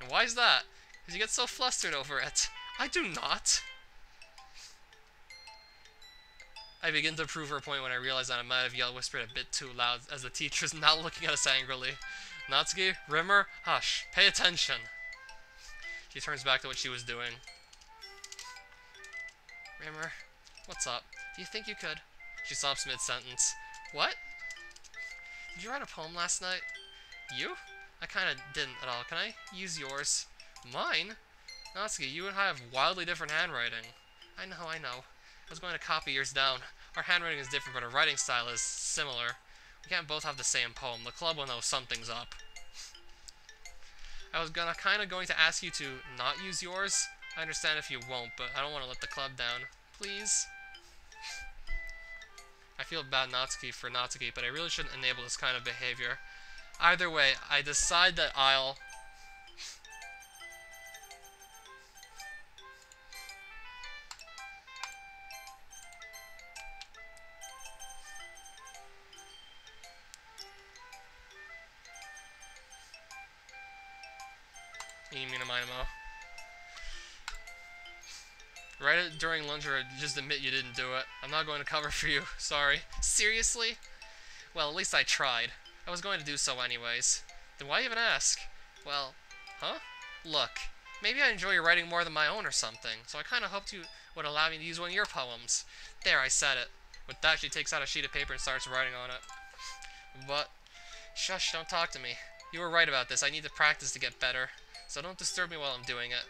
And why is that? Because you get so flustered over it. I do not. I begin to prove her point when I realize that I might have yelled whispered a bit too loud, as the teacher is now looking at us angrily. Natsuki, Rimmer, hush, pay attention. She turns back to what she was doing. Rimmer, what's up? Do you think you could? She stops mid-sentence. What? Did you write a poem last night? You? I kinda didn't at all. Can I use yours? Mine? Natsuki, you and I have wildly different handwriting. I know. I was going to copy yours down. Our handwriting is different, but our writing style is similar. We can't both have the same poem. The club will know something's up. I was kinda going to ask you to not use yours. I understand if you won't, but I don't want to let the club down. Please? I feel bad for Natsuki, but I really shouldn't enable this kind of behavior. Either way, I decide that I'll... Minamo. Write it during lunch or just admit you didn't do it. I'm not going to cover for you. Sorry. Seriously? Well, at least I tried. I was going to do so anyways. Then why even ask? Well, huh? Look, maybe I enjoy your writing more than my own or something, so I kinda hoped you would allow me to use one of your poems. There, I said it. With that, she takes out a sheet of paper and starts writing on it. But, shush, don't talk to me. You were right about this. I need to practice to get better, so don't disturb me while I'm doing it.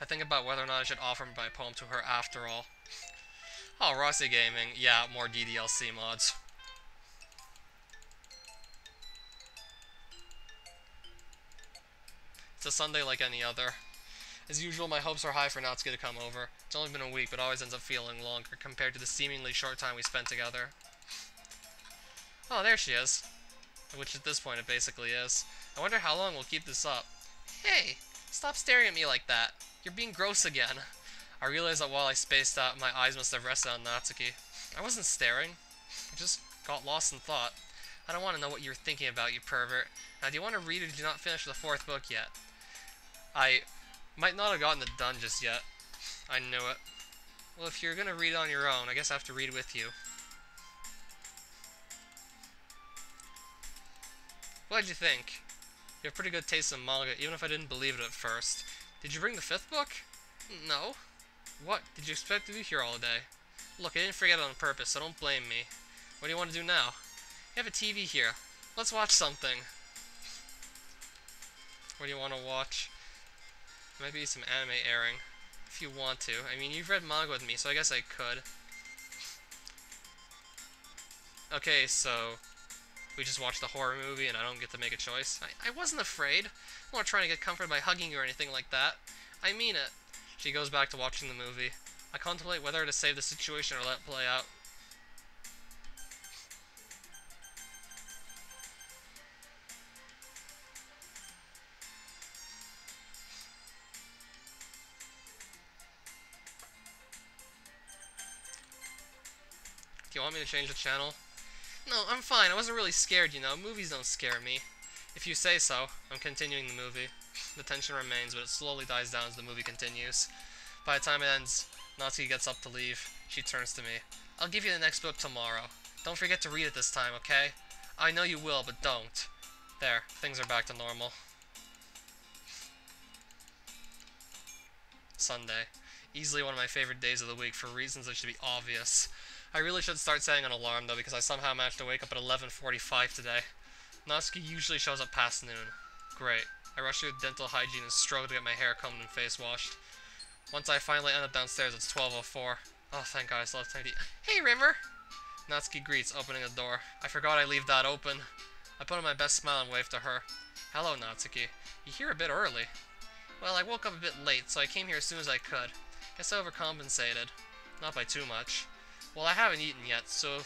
I think about whether or not I should offer my poem to her after all. Oh, Rossi Gaming. Yeah, more DDLC mods. It's a Sunday like any other. As usual, my hopes are high for Natsuki to come over. It's only been a week, but always ends up feeling longer compared to the seemingly short time we spent together. Oh, there she is. Which at this point it basically is. I wonder how long we'll keep this up. Hey! Stop staring at me like that. You're being gross again. I realized that while I spaced out, my eyes must have rested on Natsuki. I wasn't staring. I just got lost in thought. I don't want to know what you're thinking about, you pervert. Now, do you want to read or did you not finish the 4th book yet? I might not have gotten it done just yet. I knew it. Well, if you're gonna read it on your own, I guess I have to read with you. What'd you think? You have pretty good taste in manga, even if I didn't believe it at first. Did you bring the 5th book? No. What? Did you expect to be here all day? Look, I didn't forget it on purpose, so don't blame me. What do you want to do now? You have a TV here. Let's watch something. What do you want to watch? There might be some anime airing. If you want to. I mean, you've read manga with me, so I guess I could. Okay, so we just watched the horror movie and I don't get to make a choice? I wasn't afraid. I'm not trying to get comforted by hugging you or anything like that. I mean it. She goes back to watching the movie. I contemplate whether to save the situation or let it play out. Do you want me to change the channel? No, I'm fine. I wasn't really scared, you know. Movies don't scare me. If you say so, I'm continuing the movie. The tension remains, but it slowly dies down as the movie continues. By the time it ends, Natsuki gets up to leave. She turns to me. I'll give you the next book tomorrow. Don't forget to read it this time, okay? I know you will, but don't. There, things are back to normal. Sunday. Easily one of my favorite days of the week for reasons that should be obvious. I really should start setting an alarm though because I somehow managed to wake up at 11:45 today. Natsuki usually shows up past noon. Great. I rush through dental hygiene and struggle to get my hair combed and face washed. Once I finally end up downstairs, it's 12:04. Oh, thank God I still have time to eat. Hey, Rimmer! Natsuki greets, opening the door. I forgot I leave that open. I put on my best smile and wave to her. Hello, Natsuki. You're here a bit early. Well, I woke up a bit late, so I came here as soon as I could. Guess I overcompensated. Not by too much. Well, I haven't eaten yet, so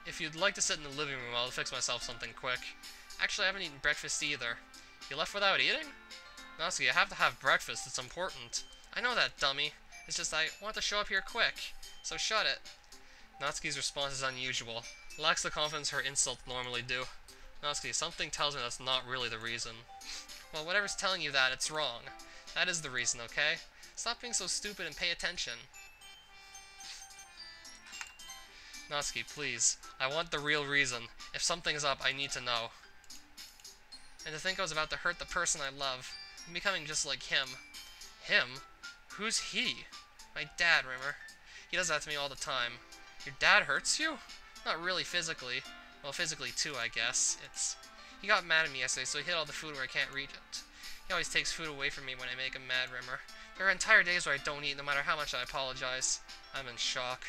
if you'd like to sit in the living room, I'll fix myself something quick. Actually, I haven't eaten breakfast either. You left without eating? Natsuki, I have to have breakfast. It's important. I know that, dummy. It's just I want to show up here quick. So shut it. Natsuki's response is unusual. Lacks the confidence her insults normally do. Natsuki, something tells me that's not really the reason. Well, whatever's telling you that, it's wrong. That is the reason, okay? Stop being so stupid and pay attention. Natsuki, please. I want the real reason. If something's up, I need to know. And to think I was about to hurt the person I love. I'm becoming just like him. Him? Who's he? My dad, Rimmer. He does that to me all the time. Your dad hurts you? Not really physically. Well, physically too, I guess. He got mad at me yesterday, so he hid all the food where I can't reach it. He always takes food away from me when I make him mad, Rimmer. There are entire days where I don't eat, no matter how much I apologize. I'm in shock.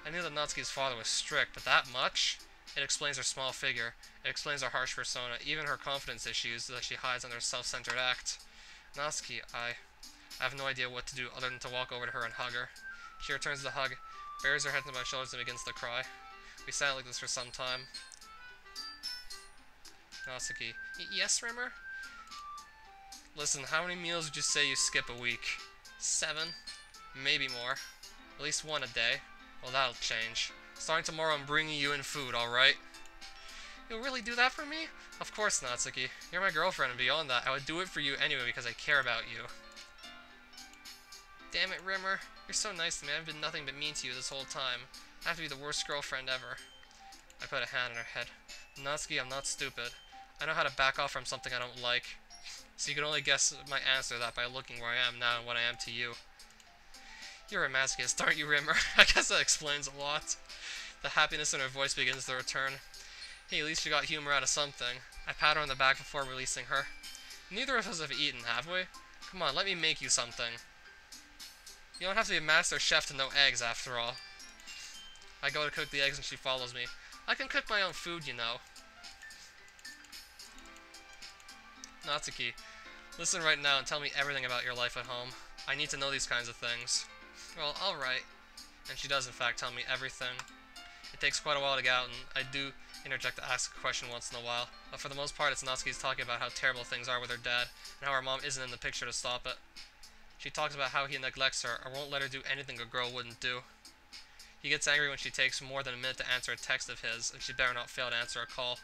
I knew that Natsuki's father was strict, but that much? It explains her small figure. It explains her harsh persona, even her confidence issues that she hides under a self-centered act. Natsuki, I have no idea what to do other than to walk over to her and hug her. She returns the hug, buries her head into my shoulders and begins to cry. We sat like this for some time. Natsuki, yes, Rimmer? Listen, how many meals would you say you skip a week? 7? Maybe more. At least 1 a day. Well, that'll change. Starting tomorrow, I'm bringing you in food, alright? You'll really do that for me? Of course, Natsuki. You're my girlfriend, and beyond that, I would do it for you anyway because I care about you. Damn it, Rimmer. You're so nice to me. I've been nothing but mean to you this whole time. I have to be the worst girlfriend ever. I put a hand on her head. Natsuki, I'm not stupid. I know how to back off from something I don't like. So you can only guess my answer to that by looking where I am now and what I am to you. You're a masochist, aren't you, Rimmer? I guess that explains a lot. The happiness in her voice begins to return. Hey, at least you got humor out of something. I pat her on the back before releasing her. Neither of us have eaten, have we? Come on, let me make you something. You don't have to be a master chef to know eggs, after all. I go to cook the eggs and she follows me. I can cook my own food, you know. Natsuki, listen right now and tell me everything about your life at home. I need to know these kinds of things. Well, alright. And she does in fact tell me everything. It takes quite a while to get out, and I do interject to ask a question once in a while. But for the most part, it's Natsuki's talking about how terrible things are with her dad, and how her mom isn't in the picture to stop it. She talks about how he neglects her, or won't let her do anything a girl wouldn't do. He gets angry when she takes more than a minute to answer a text of his, and she better not fail to answer a call.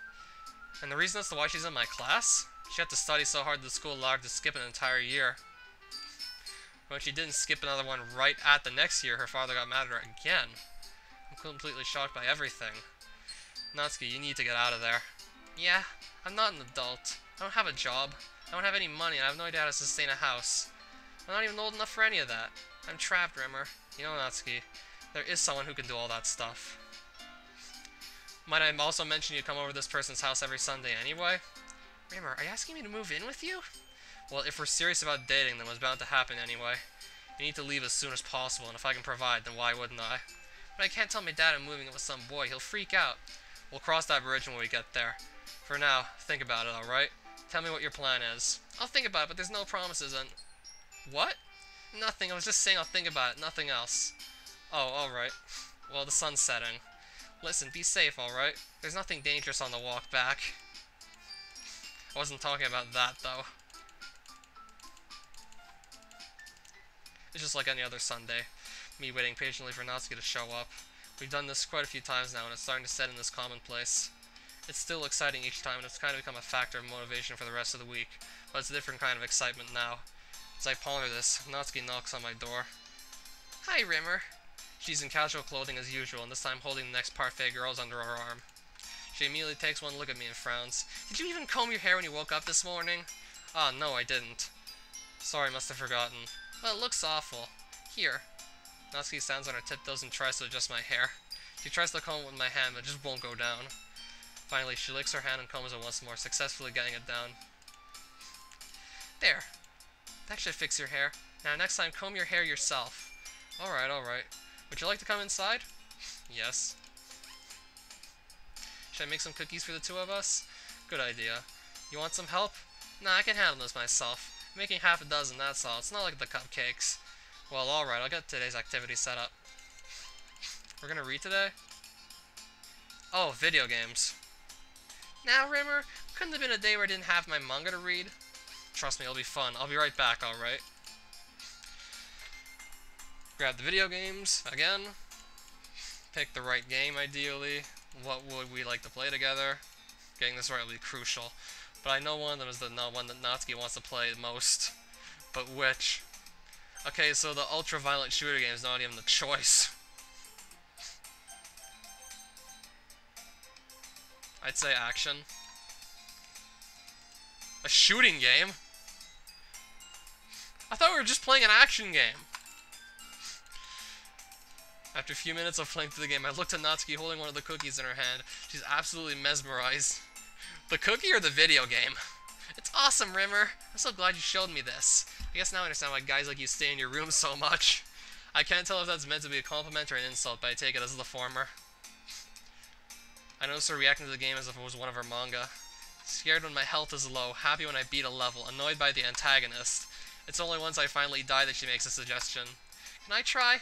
And the reason as to why she's in my class? She had to study so hard that the school allowed her to skip an entire year. When she didn't skip another one right at the next year, her father got mad at her again. I'm completely shocked by everything. Natsuki, you need to get out of there. Yeah, I'm not an adult. I don't have a job. I don't have any money, and I have no idea how to sustain a house. I'm not even old enough for any of that. I'm trapped, Rimmer. You know, Natsuki, there is someone who can do all that stuff. Might I also mention you come over to this person's house every Sunday anyway? Rimmer, are you asking me to move in with you? Well, if we're serious about dating, then what's bound to happen anyway. You need to leave as soon as possible, and if I can provide, then why wouldn't I? But I can't tell my dad I'm moving in with some boy. He'll freak out. We'll cross that bridge when we get there. For now, think about it, alright? Tell me what your plan is. I'll think about it, but there's no promises and... What? Nothing. I was just saying I'll think about it. Nothing else. Oh, alright. Well, the sun's setting. Listen, be safe, alright? There's nothing dangerous on the walk back. I wasn't talking about that, though. It's just like any other Sunday. Me waiting patiently for Natsuki to show up. We've done this quite a few times now, and it's starting to set in this commonplace. It's still exciting each time, and it's kind of become a factor of motivation for the rest of the week, but it's a different kind of excitement now. As I ponder this, Natsuki knocks on my door. Hi, Rimmer. She's in casual clothing as usual, and this time holding the next parfait girls under her arm. She immediately takes one look at me and frowns. Did you even comb your hair when you woke up this morning? Ah, no, I didn't. Sorry, must have forgotten. Well, it looks awful. Here. Natsuki stands on her tiptoes and tries to adjust my hair. She tries to comb it with my hand, but it just won't go down. Finally, she licks her hand and combs it once more, successfully getting it down. There. That should fix your hair. Now, next time, comb your hair yourself. Alright, alright. Would you like to come inside? Yes. Should I make some cookies for the two of us? Good idea. You want some help? Nah, I can handle this myself. I'm making half a dozen, that's all. It's not like the cupcakes. Well, alright, I'll get today's activity set up. We're gonna read today? Oh, video games. Now, Rimmer, couldn't have been a day where I didn't have my manga to read? Trust me, it'll be fun. I'll be right back, alright? Grab the video games, again. Pick the right game, ideally. What would we like to play together? Getting this right will be crucial. But I know one of them is the one that Natsuki wants to play the most. But which? Okay, so the ultra-violent shooter game is not even the choice. I'd say action. A shooting game? I thought we were just playing an action game. After a few minutes of playing through the game, I looked at Natsuki holding one of the cookies in her hand. She's absolutely mesmerized. The cookie or the video game? It's awesome, Rimmer. I'm so glad you showed me this. I guess now I understand why guys like you stay in your room so much. I can't tell if that's meant to be a compliment or an insult, but I take it as the former. I noticed her reacting to the game as if it was one of her manga. Scared when my health is low, happy when I beat a level, annoyed by the antagonist. It's only once I finally die that she makes a suggestion. Can I try?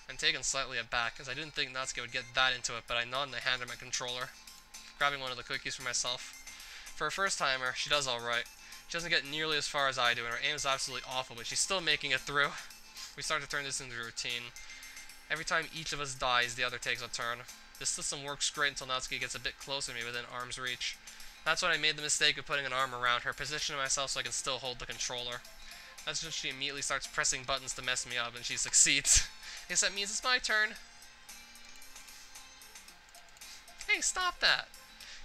I'm taken slightly aback, as I didn't think Natsuki would get that into it, but I nod and I hand her my controller, grabbing one of the cookies for myself. For a first-timer, she does alright. She doesn't get nearly as far as I do, and her aim is absolutely awful, but she's still making it through. We start to turn this into a routine. Every time each of us dies, the other takes a turn. This system works great until Natsuki gets a bit closer to me within arm's reach. That's when I made the mistake of putting an arm around her, positioning myself so I can still hold the controller. That's when she immediately starts pressing buttons to mess me up, and she succeeds. I guess that means it's my turn. Hey, stop that!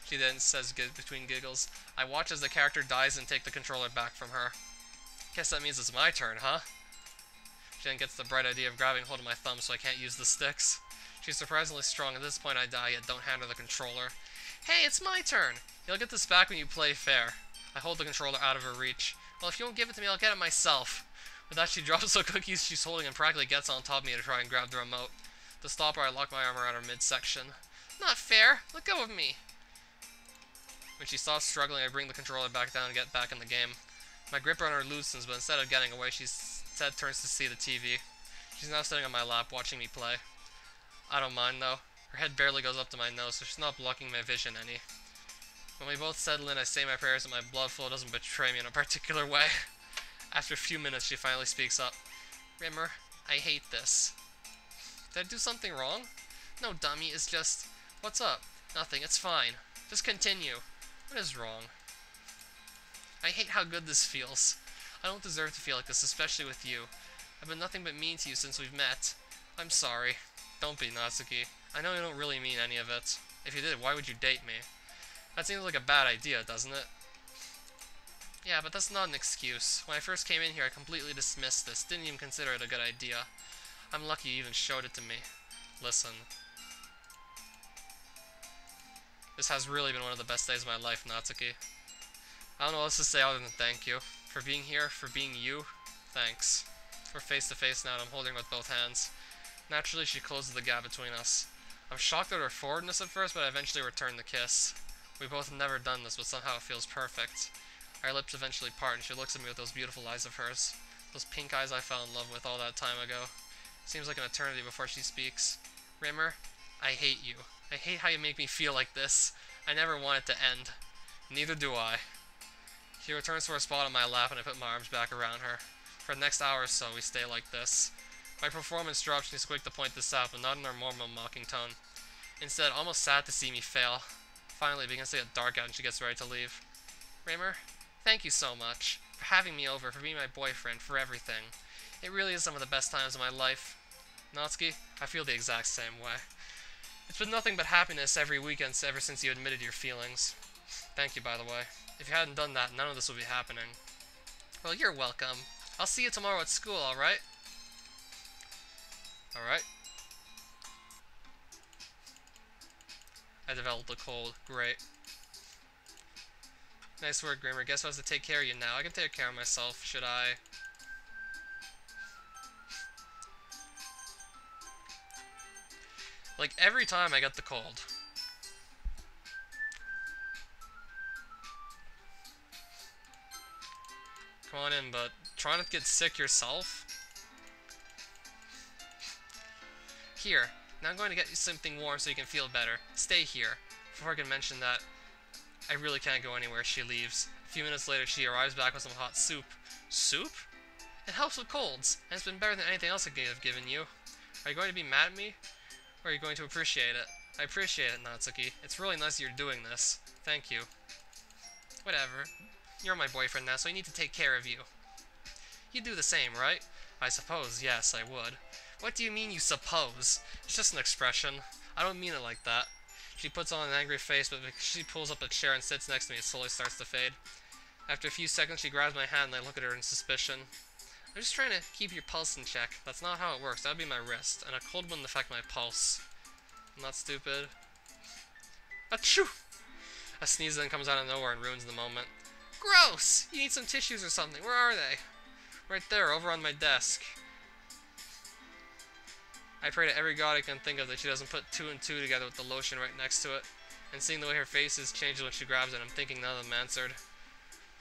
She then says between giggles. I watch as the character dies and take the controller back from her. Guess that means it's my turn, huh? She then gets the bright idea of grabbing hold of my thumb so I can't use the sticks. She's surprisingly strong. At this point I die, yet don't hand her the controller. Hey, it's my turn! You'll get this back when you play fair. I hold the controller out of her reach. Well, if you won't give it to me, I'll get it myself. With that, she drops the cookies she's holding and practically gets on top of me to try and grab the remote. To stop her, I lock my arm around her midsection. Not fair! Let go of me! When she stops struggling, I bring the controller back down and get back in the game. My grip on her loosens, but instead of getting away, she instead turns to see the TV. She's now sitting on my lap, watching me play. I don't mind, though. Her head barely goes up to my nose, so she's not blocking my vision any. When we both settle in, I say my prayers and my blood flow doesn't betray me in a particular way. After a few minutes, she finally speaks up. Rimmer, I hate this. Did I do something wrong? No, dummy, it's just... What's up? Nothing, it's fine. Just continue. What is wrong? I hate how good this feels. I don't deserve to feel like this, especially with you. I've been nothing but mean to you since we've met. I'm sorry. Don't be, Natsuki. I know you don't really mean any of it. If you did, why would you date me? That seems like a bad idea, doesn't it? Yeah, but that's not an excuse. When I first came in here, I completely dismissed this. Didn't even consider it a good idea. I'm lucky you even showed it to me. Listen. This has really been one of the best days of my life, Natsuki. I don't know what else to say other than thank you. For being here, for being you, thanks. We're face to face now and I'm holding her with both hands. Naturally, she closes the gap between us. I'm shocked at her forwardness at first, but I eventually return the kiss. We both have never done this, but somehow it feels perfect. Our lips eventually part, and she looks at me with those beautiful eyes of hers. Those pink eyes I fell in love with all that time ago. Seems like an eternity before she speaks. Rimmer, I hate you. I hate how you make me feel like this. I never want it to end. Neither do I. She returns to her spot on my lap, and I put my arms back around her. For the next hour or so, we stay like this. My performance drops, and she's quick to point this out, but not in her normal mocking tone. Instead, almost sad to see me fail. Finally, it begins to get dark out, and she gets ready to leave. Rimmer, thank you so much. For having me over, for being my boyfriend, for everything. It really is some of the best times of my life. Natsuki, I feel the exact same way. It's been nothing but happiness every weekend ever since you admitted your feelings. Thank you, by the way. If you hadn't done that, none of this would be happening. Well, you're welcome. I'll see you tomorrow at school, alright? Alright. I developed a cold. Great. Nice work, Grimmer. Guess who has to take care of you now? I can take care of myself. Should I? Like, every time I get the cold. Come on in, but try not to get sick yourself. Here, now I'm going to get you something warm so you can feel better. Stay here. Before I can mention that, I really can't go anywhere. She leaves. A few minutes later, she arrives back with some hot soup. Soup? It helps with colds, and it's been better than anything else I could have given you. Are you going to be mad at me? Or are you going to appreciate it? I appreciate it, Natsuki. It's really nice that you're doing this. Thank you. Whatever. You're my boyfriend now, so I need to take care of you. You'd do the same, right? I suppose, yes, I would. What do you mean, you suppose? It's just an expression. I don't mean it like that. She puts on an angry face, but she pulls up a chair and sits next to me, it slowly starts to fade. After a few seconds, she grabs my hand and I look at her in suspicion. I'm just trying to keep your pulse in check. That's not how it works. That would be my wrist, and a cold wouldn't affect my pulse. I'm not stupid. Achoo! A sneeze then comes out of nowhere and ruins the moment. Gross! You need some tissues or something. Where are they? Right there, over on my desk. I pray to every god I can think of that she doesn't put 2 and 2 together with the lotion right next to it. And seeing the way her face is changed when she grabs it, I'm thinking none of them answered.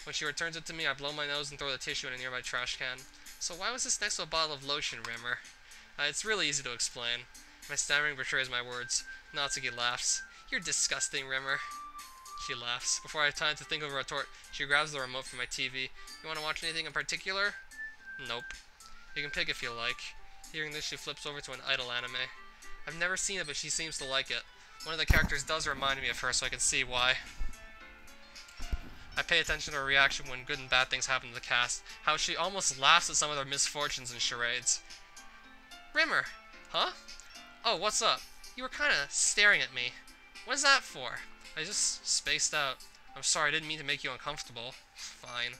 When she returns it to me, I blow my nose and throw the tissue in a nearby trash can. So why was this next to a bottle of lotion, Rimmer? It's really easy to explain. My stammering betrays my words. Natsuki laughs. You're disgusting, Rimmer. She laughs. Before I have time to think of a retort, she grabs the remote from my TV. You want to watch anything in particular? Nope. You can pick if you like. Hearing this, she flips over to an idol anime. I've never seen it, but she seems to like it. One of the characters does remind me of her, so I can see why. I pay attention to her reaction when good and bad things happen to the cast. How she almost laughs at some of their misfortunes and charades. Rimmer! Huh? Oh, what's up? You were kinda staring at me. What's that for? I just spaced out. I'm sorry, I didn't mean to make you uncomfortable. Fine.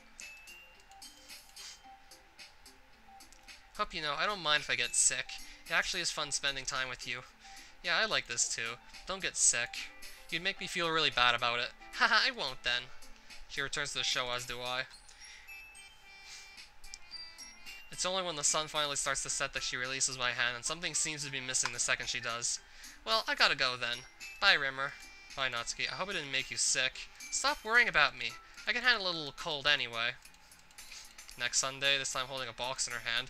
Hope you know, I don't mind if I get sick. It actually is fun spending time with you. Yeah, I like this too. Don't get sick. You'd make me feel really bad about it. Haha, I won't then. She returns to the show, as do I. It's only when the sun finally starts to set that she releases my hand, and something seems to be missing the second she does. Well, I gotta go then. Bye, Rimmer. Bye, Natsuki. I hope it didn't make you sick. Stop worrying about me. I can handle a little cold anyway. Next Sunday, this time holding a box in her hand,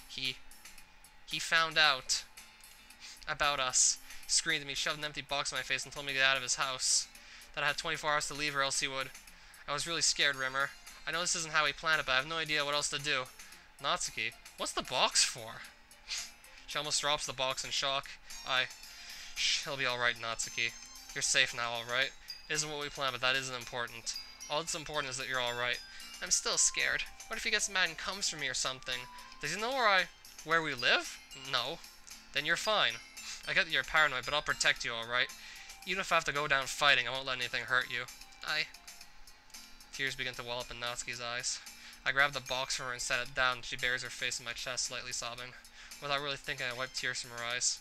he found out about us. He screamed at me, shoved an empty box in my face, and told me to get out of his house. That I had 24 hours to leave or else he would. I was really scared, Rimmer. I know this isn't how he planned it, but I have no idea what else to do. Natsuki, what's the box for? She almost drops the box in shock. Shh, he'll be alright, Natsuki. You're safe now, alright? It isn't what we planned, but that isn't important. All that's important is that you're alright. I'm still scared. What if he gets mad and comes for me or something? Does he know where we live? No. Then you're fine. I get that you're paranoid, but I'll protect you, alright? Even if I have to go down fighting, I won't let anything hurt you. Tears begin to well up in Natsuki's eyes. I grab the box from her and set it down, and she buries her face in my chest, slightly sobbing. Without really thinking, I wipe tears from her eyes.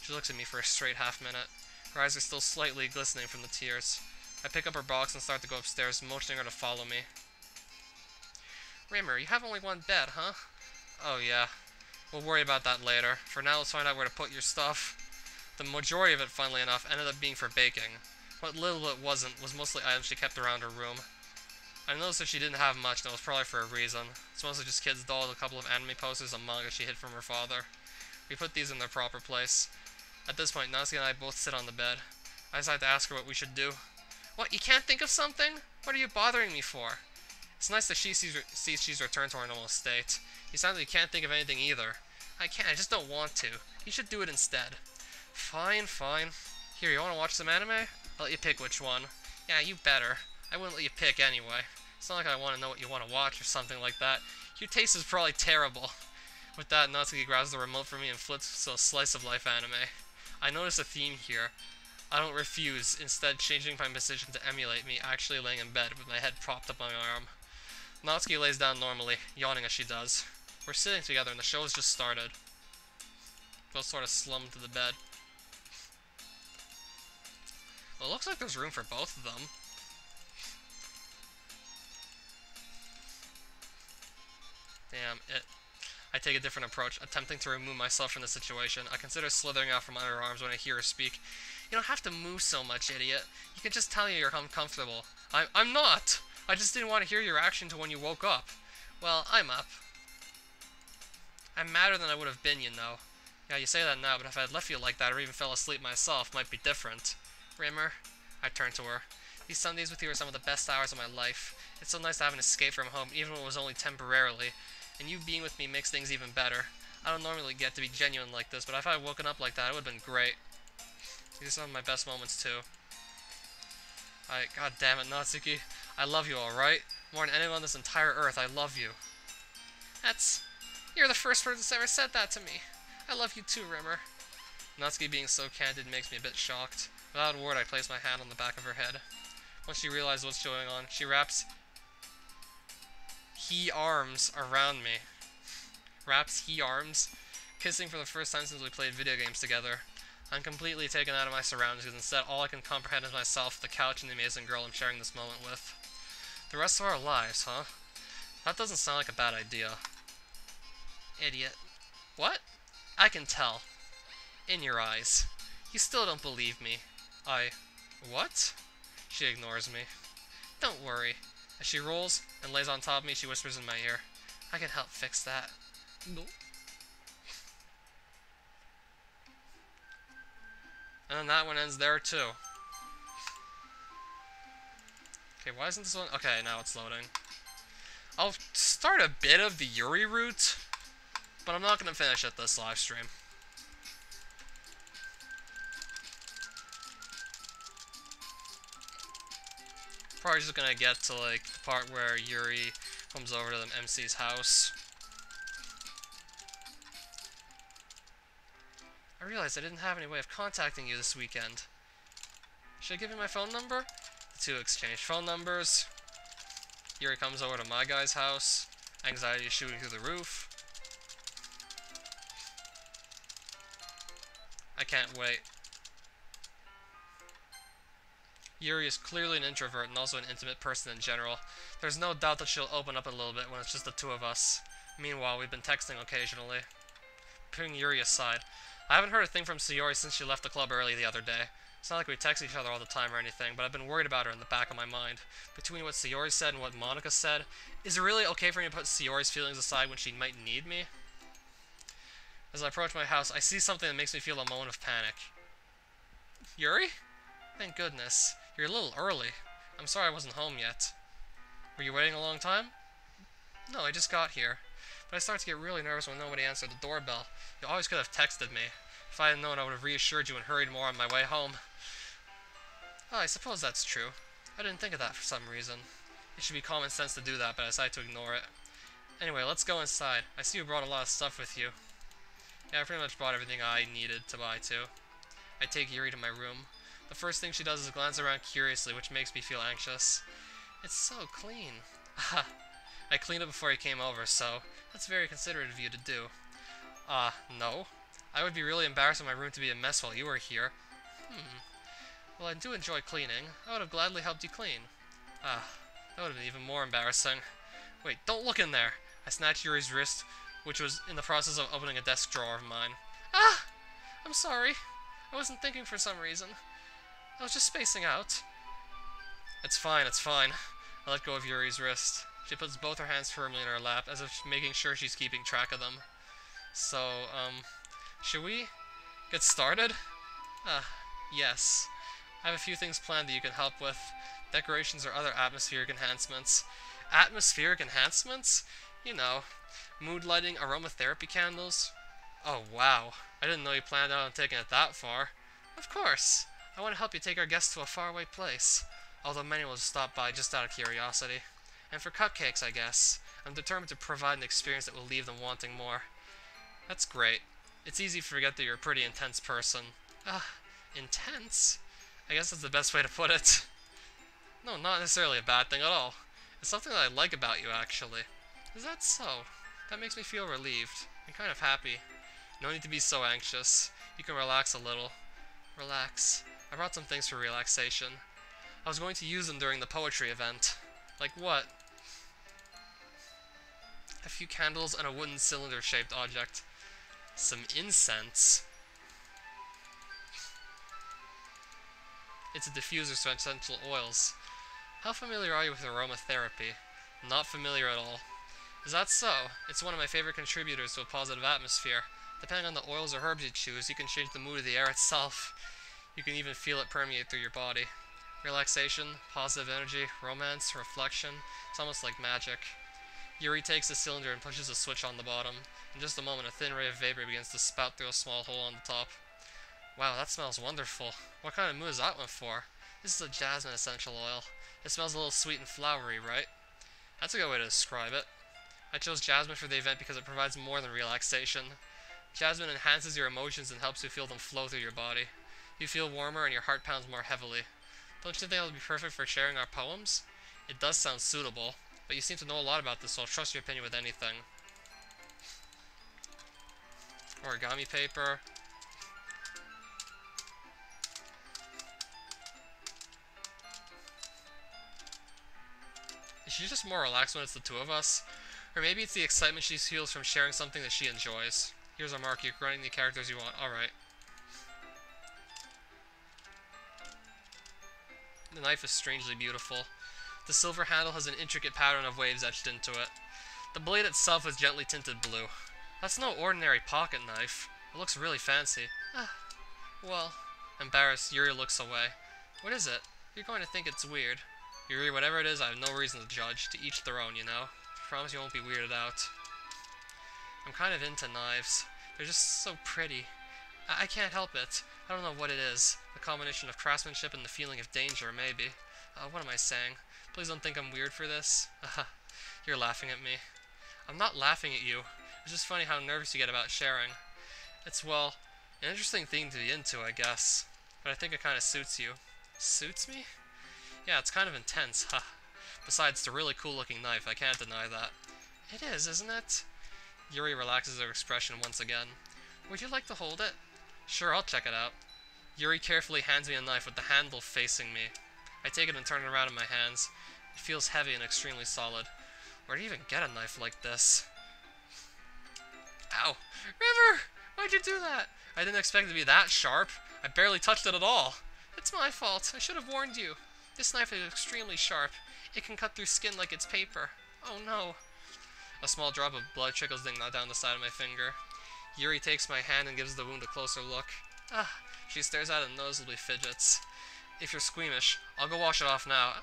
She looks at me for a straight half-minute. Her eyes are still slightly glistening from the tears. I pick up her box and start to go upstairs, motioning her to follow me. Rimmer, you have only one bed, huh? Oh yeah. We'll worry about that later. For now, let's find out where to put your stuff. The majority of it, funnily enough, ended up being for baking. What little it wasn't was mostly items she kept around her room. I noticed that she didn't have much, and it was probably for a reason. It's mostly just kids' dolls, a couple of anime posters, and manga she hid from her father. We put these in their proper place. At this point, Natsuki and I both sit on the bed. I decide to ask her what we should do. What, you can't think of something? What are you bothering me for? It's nice that she sees she's returned to her normal state. You sound like you can't think of anything either. I can't, I just don't want to. You should do it instead. Fine, fine. Here, you want to watch some anime? I'll let you pick which one. Yeah, you better. I wouldn't let you pick anyway. It's not like I want to know what you want to watch or something like that. Your taste is probably terrible. With that, Natsuki grabs the remote from me and flips to a slice of life anime. I notice a theme here. I don't refuse, instead changing my position to emulate me actually laying in bed with my head propped up on my arm. Natsuki lays down normally, yawning as she does. We're sitting together and the show has just started. Both sort of slummed to the bed. Well, it looks like there's room for both of them. Damn it. I take a different approach, attempting to remove myself from the situation. I consider slithering out from under her arms when I hear her speak. You don't have to move so much, idiot. You can just tell me you're uncomfortable. I'm not! I just didn't want to hear your reaction to when you woke up. Well, I'm up. I'm madder than I would have been, you know. Yeah, you say that now, but if I had left you like that or even fell asleep myself, it might be different. Rimmer, I turn to her. These Sundays with you are some of the best hours of my life. It's so nice to have an escape from home, even when it was only temporarily. And you being with me makes things even better. I don't normally get to be genuine like this, but if I had woken up like that, it would have been great. These are some of my best moments, too. God damn it, Natsuki. I love you, alright? More than anyone on this entire earth, I love you. You're the first person that's ever said that to me. I love you too, Rimmer. Natsuki being so candid makes me a bit shocked. Without a word, I place my hand on the back of her head. Once she realizes what's going on, she wraps he-arms around me. Wraps he-arms? Kissing for the first time since we played video games together. I'm completely taken out of my surroundings, because instead all I can comprehend is myself, the couch, and the amazing girl I'm sharing this moment with. The rest of our lives, huh? That doesn't sound like a bad idea. Idiot. What? I can tell. In your eyes. You still don't believe me. What? She ignores me. Don't worry. As she rolls and lays on top of me, she whispers in my ear, I can help fix that. No. And then that one ends there too. Okay, why isn't this one? Okay, now it's loading. I'll start a bit of the Yuri route, but I'm not going to finish it this live stream. Probably just gonna get to, like, the part where Yuri comes over to the MC's house. I realized I didn't have any way of contacting you this weekend. Should I give you my phone number? The two exchange phone numbers. Yuri comes over to my guy's house. Anxiety is shooting through the roof. I can't wait. Yuri is clearly an introvert and also an intimate person in general. There's no doubt that she'll open up a little bit when it's just the two of us. Meanwhile, we've been texting occasionally. Putting Yuri aside, I haven't heard a thing from Sayori since she left the club early the other day. It's not like we text each other all the time or anything, but I've been worried about her in the back of my mind. Between what Sayori said and what Monica said, is it really okay for me to put Sayori's feelings aside when she might need me? As I approach my house, I see something that makes me feel a moment of panic. Yuri? Thank goodness. You're a little early. I'm sorry I wasn't home yet. Were you waiting a long time? No, I just got here. But I start to get really nervous when nobody answered the doorbell. You always could have texted me. If I had known, I would have reassured you and hurried more on my way home. Oh, I suppose that's true. I didn't think of that for some reason. It should be common sense to do that, but I decided to ignore it. Anyway, let's go inside. I see you brought a lot of stuff with you. Yeah, I pretty much brought everything I needed to buy too. I take Yuri to my room. The first thing she does is glance around curiously, which makes me feel anxious. It's so clean. I cleaned it before you came over, so that's very considerate of you to do. No. I would be really embarrassed for my room to be a mess while you were here. Well, I do enjoy cleaning. I would have gladly helped you clean. That would have been even more embarrassing. Wait, don't look in there! I snatched Yuri's wrist, which was in the process of opening a desk drawer of mine. I'm sorry. I wasn't thinking for some reason. I was just spacing out. It's fine, it's fine. I let go of Yuri's wrist. She puts both her hands firmly in her lap, as if making sure she's keeping track of them. So, should we get started? Yes. I have a few things planned that you can help with. Decorations or other atmospheric enhancements. Atmospheric enhancements? You know, mood lighting, aromatherapy candles. Oh, wow. I didn't know you planned on taking it that far. Of course. I want to help you take our guests to a faraway place. Although many will stop by just out of curiosity. And for cupcakes, I guess. I'm determined to provide an experience that will leave them wanting more. That's great. It's easy to forget that you're a pretty intense person. Intense? I guess that's the best way to put it. No, not necessarily a bad thing at all. It's something that I like about you, actually. Is that so? That makes me feel relieved. I'm kind of happy. No need to be so anxious. You can relax a little. Relax. I brought some things for relaxation. I was going to use them during the poetry event. Like what? A few candles and a wooden cylinder-shaped object. Some incense. It's a diffuser for essential oils. How familiar are you with aromatherapy? Not familiar at all. Is that so? It's one of my favorite contributors to a positive atmosphere. Depending on the oils or herbs you choose, you can change the mood of the air itself. You can even feel it permeate through your body. Relaxation, positive energy, romance, reflection. It's almost like magic. Yuri takes the cylinder and pushes a switch on the bottom. In just a moment, a thin ray of vapor begins to spout through a small hole on the top. Wow, that smells wonderful. What kind of mood is that one for? This is a jasmine essential oil. It smells a little sweet and flowery, right? That's a good way to describe it. I chose jasmine for the event because it provides more than relaxation. Jasmine enhances your emotions and helps you feel them flow through your body. You feel warmer and your heart pounds more heavily. Don't you think that would be perfect for sharing our poems? It does sound suitable, but you seem to know a lot about this, so I'll trust your opinion with anything. Origami paper. Is she just more relaxed when it's the two of us? Or maybe it's the excitement she feels from sharing something that she enjoys. Here's a mark. You're writing the characters you want. Alright. The knife is strangely beautiful. The silver handle has an intricate pattern of waves etched into it. The blade itself is gently tinted blue. That's no ordinary pocket knife. It looks really fancy. Well, embarrassed, Yuri looks away. What is it? You're going to think it's weird. Yuri, whatever it is, I have no reason to judge. To each their own, you know? I promise you won't be weirded out. I'm kind of into knives. They're just so pretty. I can't help it. I don't know what it is. The combination of craftsmanship and the feeling of danger, maybe. What am I saying? Please don't think I'm weird for this. You're laughing at me. I'm not laughing at you. It's just funny how nervous you get about sharing. It's, well, an interesting thing to be into, I guess. But I think it kind of suits you. Suits me? Yeah, it's kind of intense, huh? Besides, it's a really cool looking knife, I can't deny that. It is, isn't it? Yuri relaxes her expression once again. Would you like to hold it? Sure, I'll check it out. Yuri carefully hands me a knife with the handle facing me. I take it and turn it around in my hands. It feels heavy and extremely solid. Where do you even get a knife like this? Ow! River! Why'd you do that? I didn't expect it to be that sharp. I barely touched it at all. It's my fault. I should have warned you. This knife is extremely sharp. It can cut through skin like it's paper. Oh no. A small drop of blood trickles down the side of my finger. Yuri takes my hand and gives the wound a closer look. She stares at it and noticeably fidgets. If you're squeamish, I'll go wash it off now.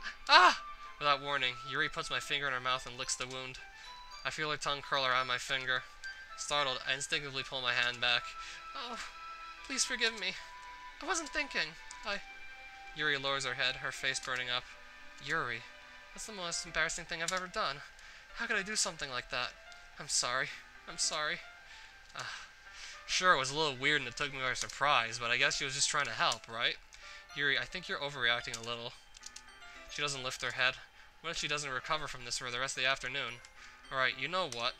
Without warning, Yuri puts my finger in her mouth and licks the wound. I feel her tongue curl around my finger. Startled, I instinctively pull my hand back. Oh, please forgive me. I wasn't thinking. Yuri lowers her head, her face burning up. Yuri, that's the most embarrassing thing I've ever done. How could I do something like that? I'm sorry. I'm sorry. Sure, it was a little weird and it took me by surprise, but I guess she was just trying to help, right? Yuri, I think you're overreacting a little. She doesn't lift her head. What if she doesn't recover from this for the rest of the afternoon? Alright, you know what?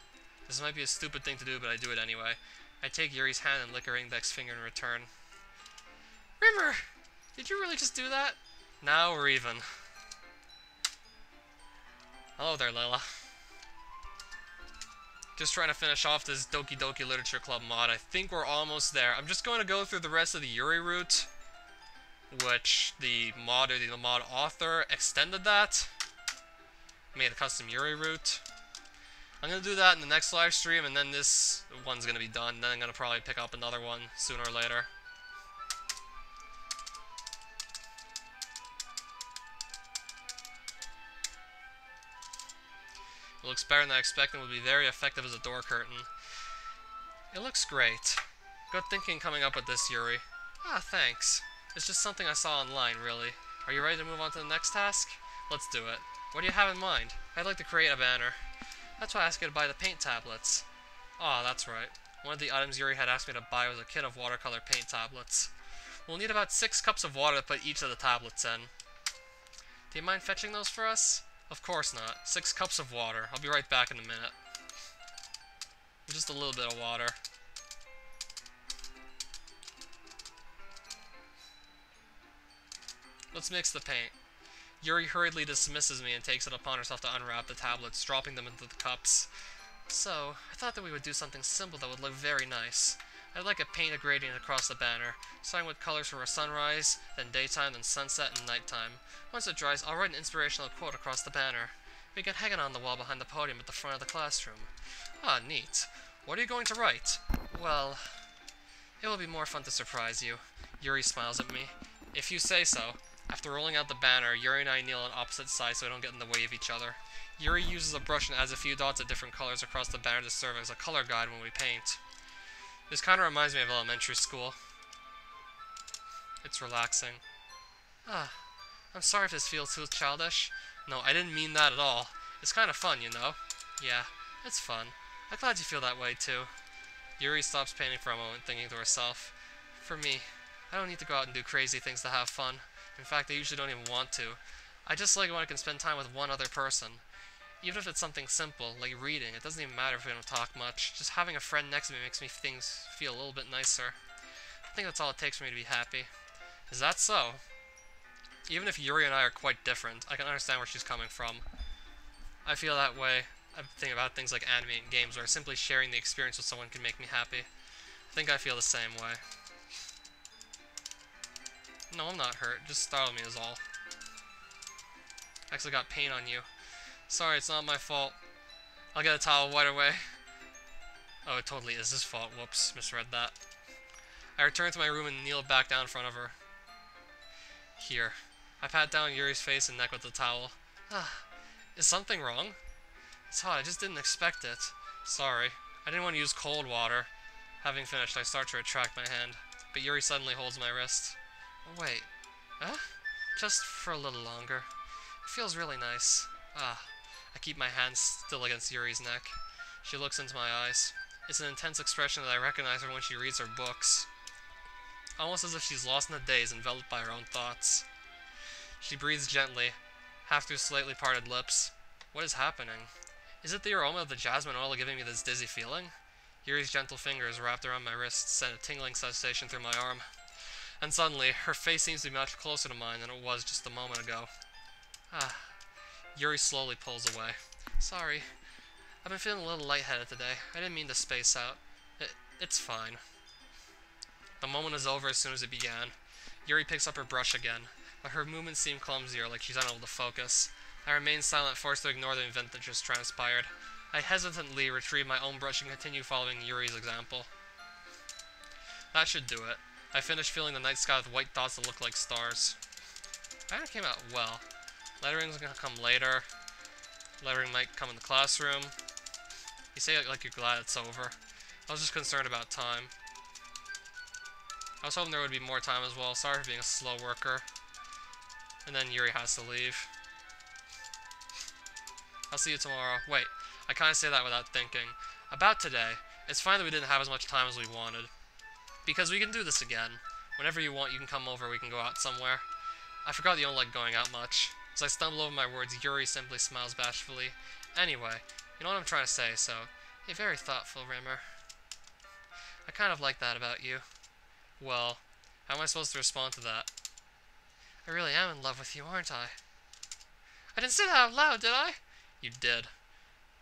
This might be a stupid thing to do, but I do it anyway. I take Yuri's hand and lick her index finger in return. Rimmer! Did you really just do that? Now we're even. Hello there, Layla. Just trying to finish off this Doki Doki Literature Club mod. I think we're almost there. I'm just going to go through the rest of the Yuri route, which the mod author extended that. Made a custom Yuri route. I'm going to do that in the next live stream, and then this one's going to be done. Then I'm going to probably pick up another one sooner or later. It looks better than I expected and will be very effective as a door curtain. It looks great. Good thinking coming up with this, Yuri. Thanks. It's just something I saw online, really. Are you ready to move on to the next task? Let's do it. What do you have in mind? I'd like to create a banner. That's why I asked you to buy the paint tablets. That's right. One of the items Yuri had asked me to buy was a kit of watercolor paint tablets. We'll need about 6 cups of water to put each of the tablets in. Do you mind fetching those for us? Of course not. 6 cups of water. I'll be right back in a minute. Just a little bit of water. Let's mix the paint. Yuri hurriedly dismisses me and takes it upon herself to unwrap the tablets, dropping them into the cups. So, I thought that we would do something simple that would look very nice. I'd like to paint a gradient across the banner, starting with colors for a sunrise, then daytime, then sunset, and nighttime. Once it dries, I'll write an inspirational quote across the banner. We can hang it on the wall behind the podium at the front of the classroom. Neat. What are you going to write? Well, it will be more fun to surprise you. Yuri smiles at me. If you say so. After rolling out the banner, Yuri and I kneel on opposite sides so we don't get in the way of each other. Yuri uses a brush and adds a few dots of different colors across the banner to serve as a color guide when we paint. This kind of reminds me of elementary school. It's relaxing. I'm sorry if this feels too childish. No, I didn't mean that at all. It's kind of fun, you know? Yeah, it's fun. I'm glad you feel that way, too. Yuri stops painting for a moment, thinking to herself. For me, I don't need to go out and do crazy things to have fun. In fact, I usually don't even want to. I just like when I can spend time with one other person. Even if it's something simple, like reading, it doesn't even matter if we don't talk much. Just having a friend next to me makes me things feel a little bit nicer. I think that's all it takes for me to be happy. Is that so? Even if Yuri and I are quite different, I can understand where she's coming from. I feel that way. I think about things like anime and games, where simply sharing the experience with someone can make me happy. I think I feel the same way. No, I'm not hurt. Just startled me is all. I actually got paint on you. Sorry, it's not my fault. I'll get a towel right away. Oh, it totally is his fault. Whoops, misread that. I return to my room and kneel back down in front of her. Here. I pat down Yuri's face and neck with the towel. Is something wrong? It's hot, I just didn't expect it. Sorry. I didn't want to use cold water. Having finished, I start to retract my hand, but Yuri suddenly holds my wrist. Wait. Just for a little longer. It feels really nice. Ah. I keep my hands still against Yuri's neck. She looks into my eyes. It's an intense expression that I recognize her when she reads her books. Almost as if she's lost in a daze, enveloped by her own thoughts. She breathes gently, half through slightly parted lips. What is happening? Is it the aroma of the jasmine oil giving me this dizzy feeling? Yuri's gentle fingers wrapped around my wrist sent a tingling sensation through my arm. And suddenly, her face seems to be much closer to mine than it was just a moment ago. Ah. Yuri slowly pulls away. Sorry. I've been feeling a little lightheaded today. I didn't mean to space out. It's fine. The moment is over as soon as it began. Yuri picks up her brush again, but her movements seem clumsier, like she's unable to focus. I remain silent, forced to ignore the event that just transpired. I hesitantly retrieve my own brush and continue following Yuri's example. That should do it. I finished filling the night sky with white dots that look like stars. That came out well. Lettering's gonna come later. Lettering might come in the classroom. You say it like you're glad it's over. I was just concerned about time. I was hoping there would be more time as well. Sorry for being a slow worker. And then Yuri has to leave. I'll see you tomorrow. Wait, I kinda say that without thinking. About today, it's fine that we didn't have as much time as we wanted. Because we can do this again. Whenever you want, you can come over, we can go out somewhere. I forgot you don't like going out much. As I stumble over my words, Yuri simply smiles bashfully. Anyway, you know what I'm trying to say, so you're very thoughtful, Rimmer. I kind of like that about you. Well, how am I supposed to respond to that? I really am in love with you, aren't I? I didn't say that out loud, did I? You did.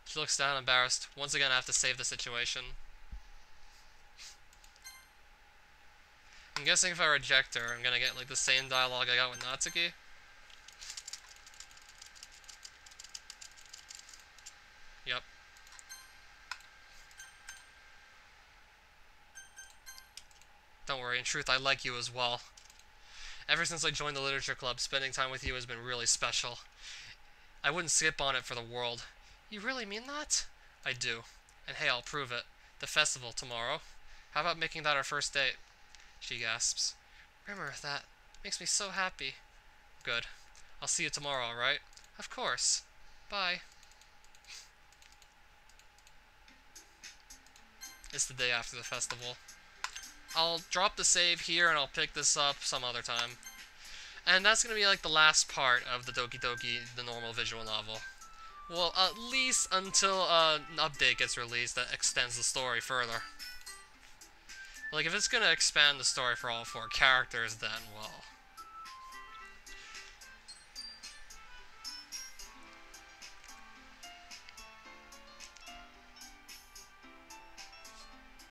She looks down, embarrassed. Once again, I have to save the situation. I'm guessing if I reject her, I'm gonna get like the same dialogue I got with Natsuki. Yep. Don't worry, in truth, I like you as well. Ever since I joined the literature club, spending time with you has been really special. I wouldn't skip on it for the world. You really mean that? I do. And hey, I'll prove it. The festival tomorrow. How about making that our first date? She gasps. Rimmer, that makes me so happy. Good. I'll see you tomorrow, alright? Of course. Bye. It's the day after the festival. I'll drop the save here and I'll pick this up some other time. And that's going to be like the last part of the Doki Doki, the normal visual novel. Well, at least until an update gets released that extends the story further. Like, if it's going to expand the story for all 4 characters, then, well,